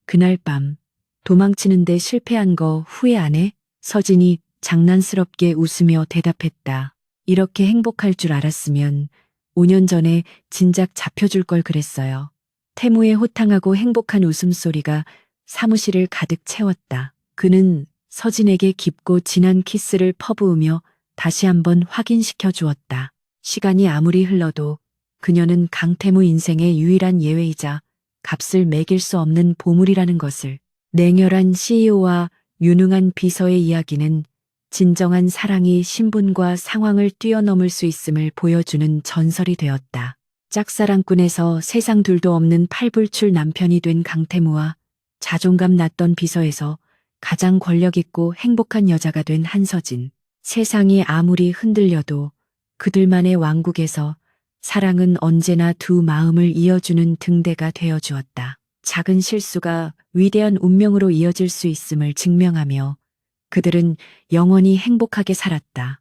그날 밤 도망치는데 실패한 거 후회 안 해? 서진이 장난스럽게 웃으며 대답했다. 이렇게 행복할 줄 알았으면 5년 전에 진작 잡혀줄 걸 그랬어요. 태무의 호탕하고 행복한 웃음소리가 사무실을 가득 채웠다. 그는 서진에게 깊고 진한 키스를 퍼부으며 다시 한번 확인시켜 주었다. 시간이 아무리 흘러도 그녀는 강태무 인생의 유일한 예외이자 값을 매길 수 없는 보물이라는 것을 냉혈한 CEO와 유능한 비서의 이야기는 진정한 사랑이 신분과 상황을 뛰어넘을 수 있음을 보여주는 전설이 되었다. 짝사랑꾼에서 세상 둘도 없는 팔불출 남편이 된 강태무와 자존감 낮던 비서에서 가장 권력 있고 행복한 여자가 된 한서진. 세상이 아무리 흔들려도 그들만의 왕국에서 사랑은 언제나 두 마음을 이어주는 등대가 되어 주었다. 작은 실수가 위대한 운명으로 이어질 수 있음을 증명하며 그들은 영원히 행복하게 살았다.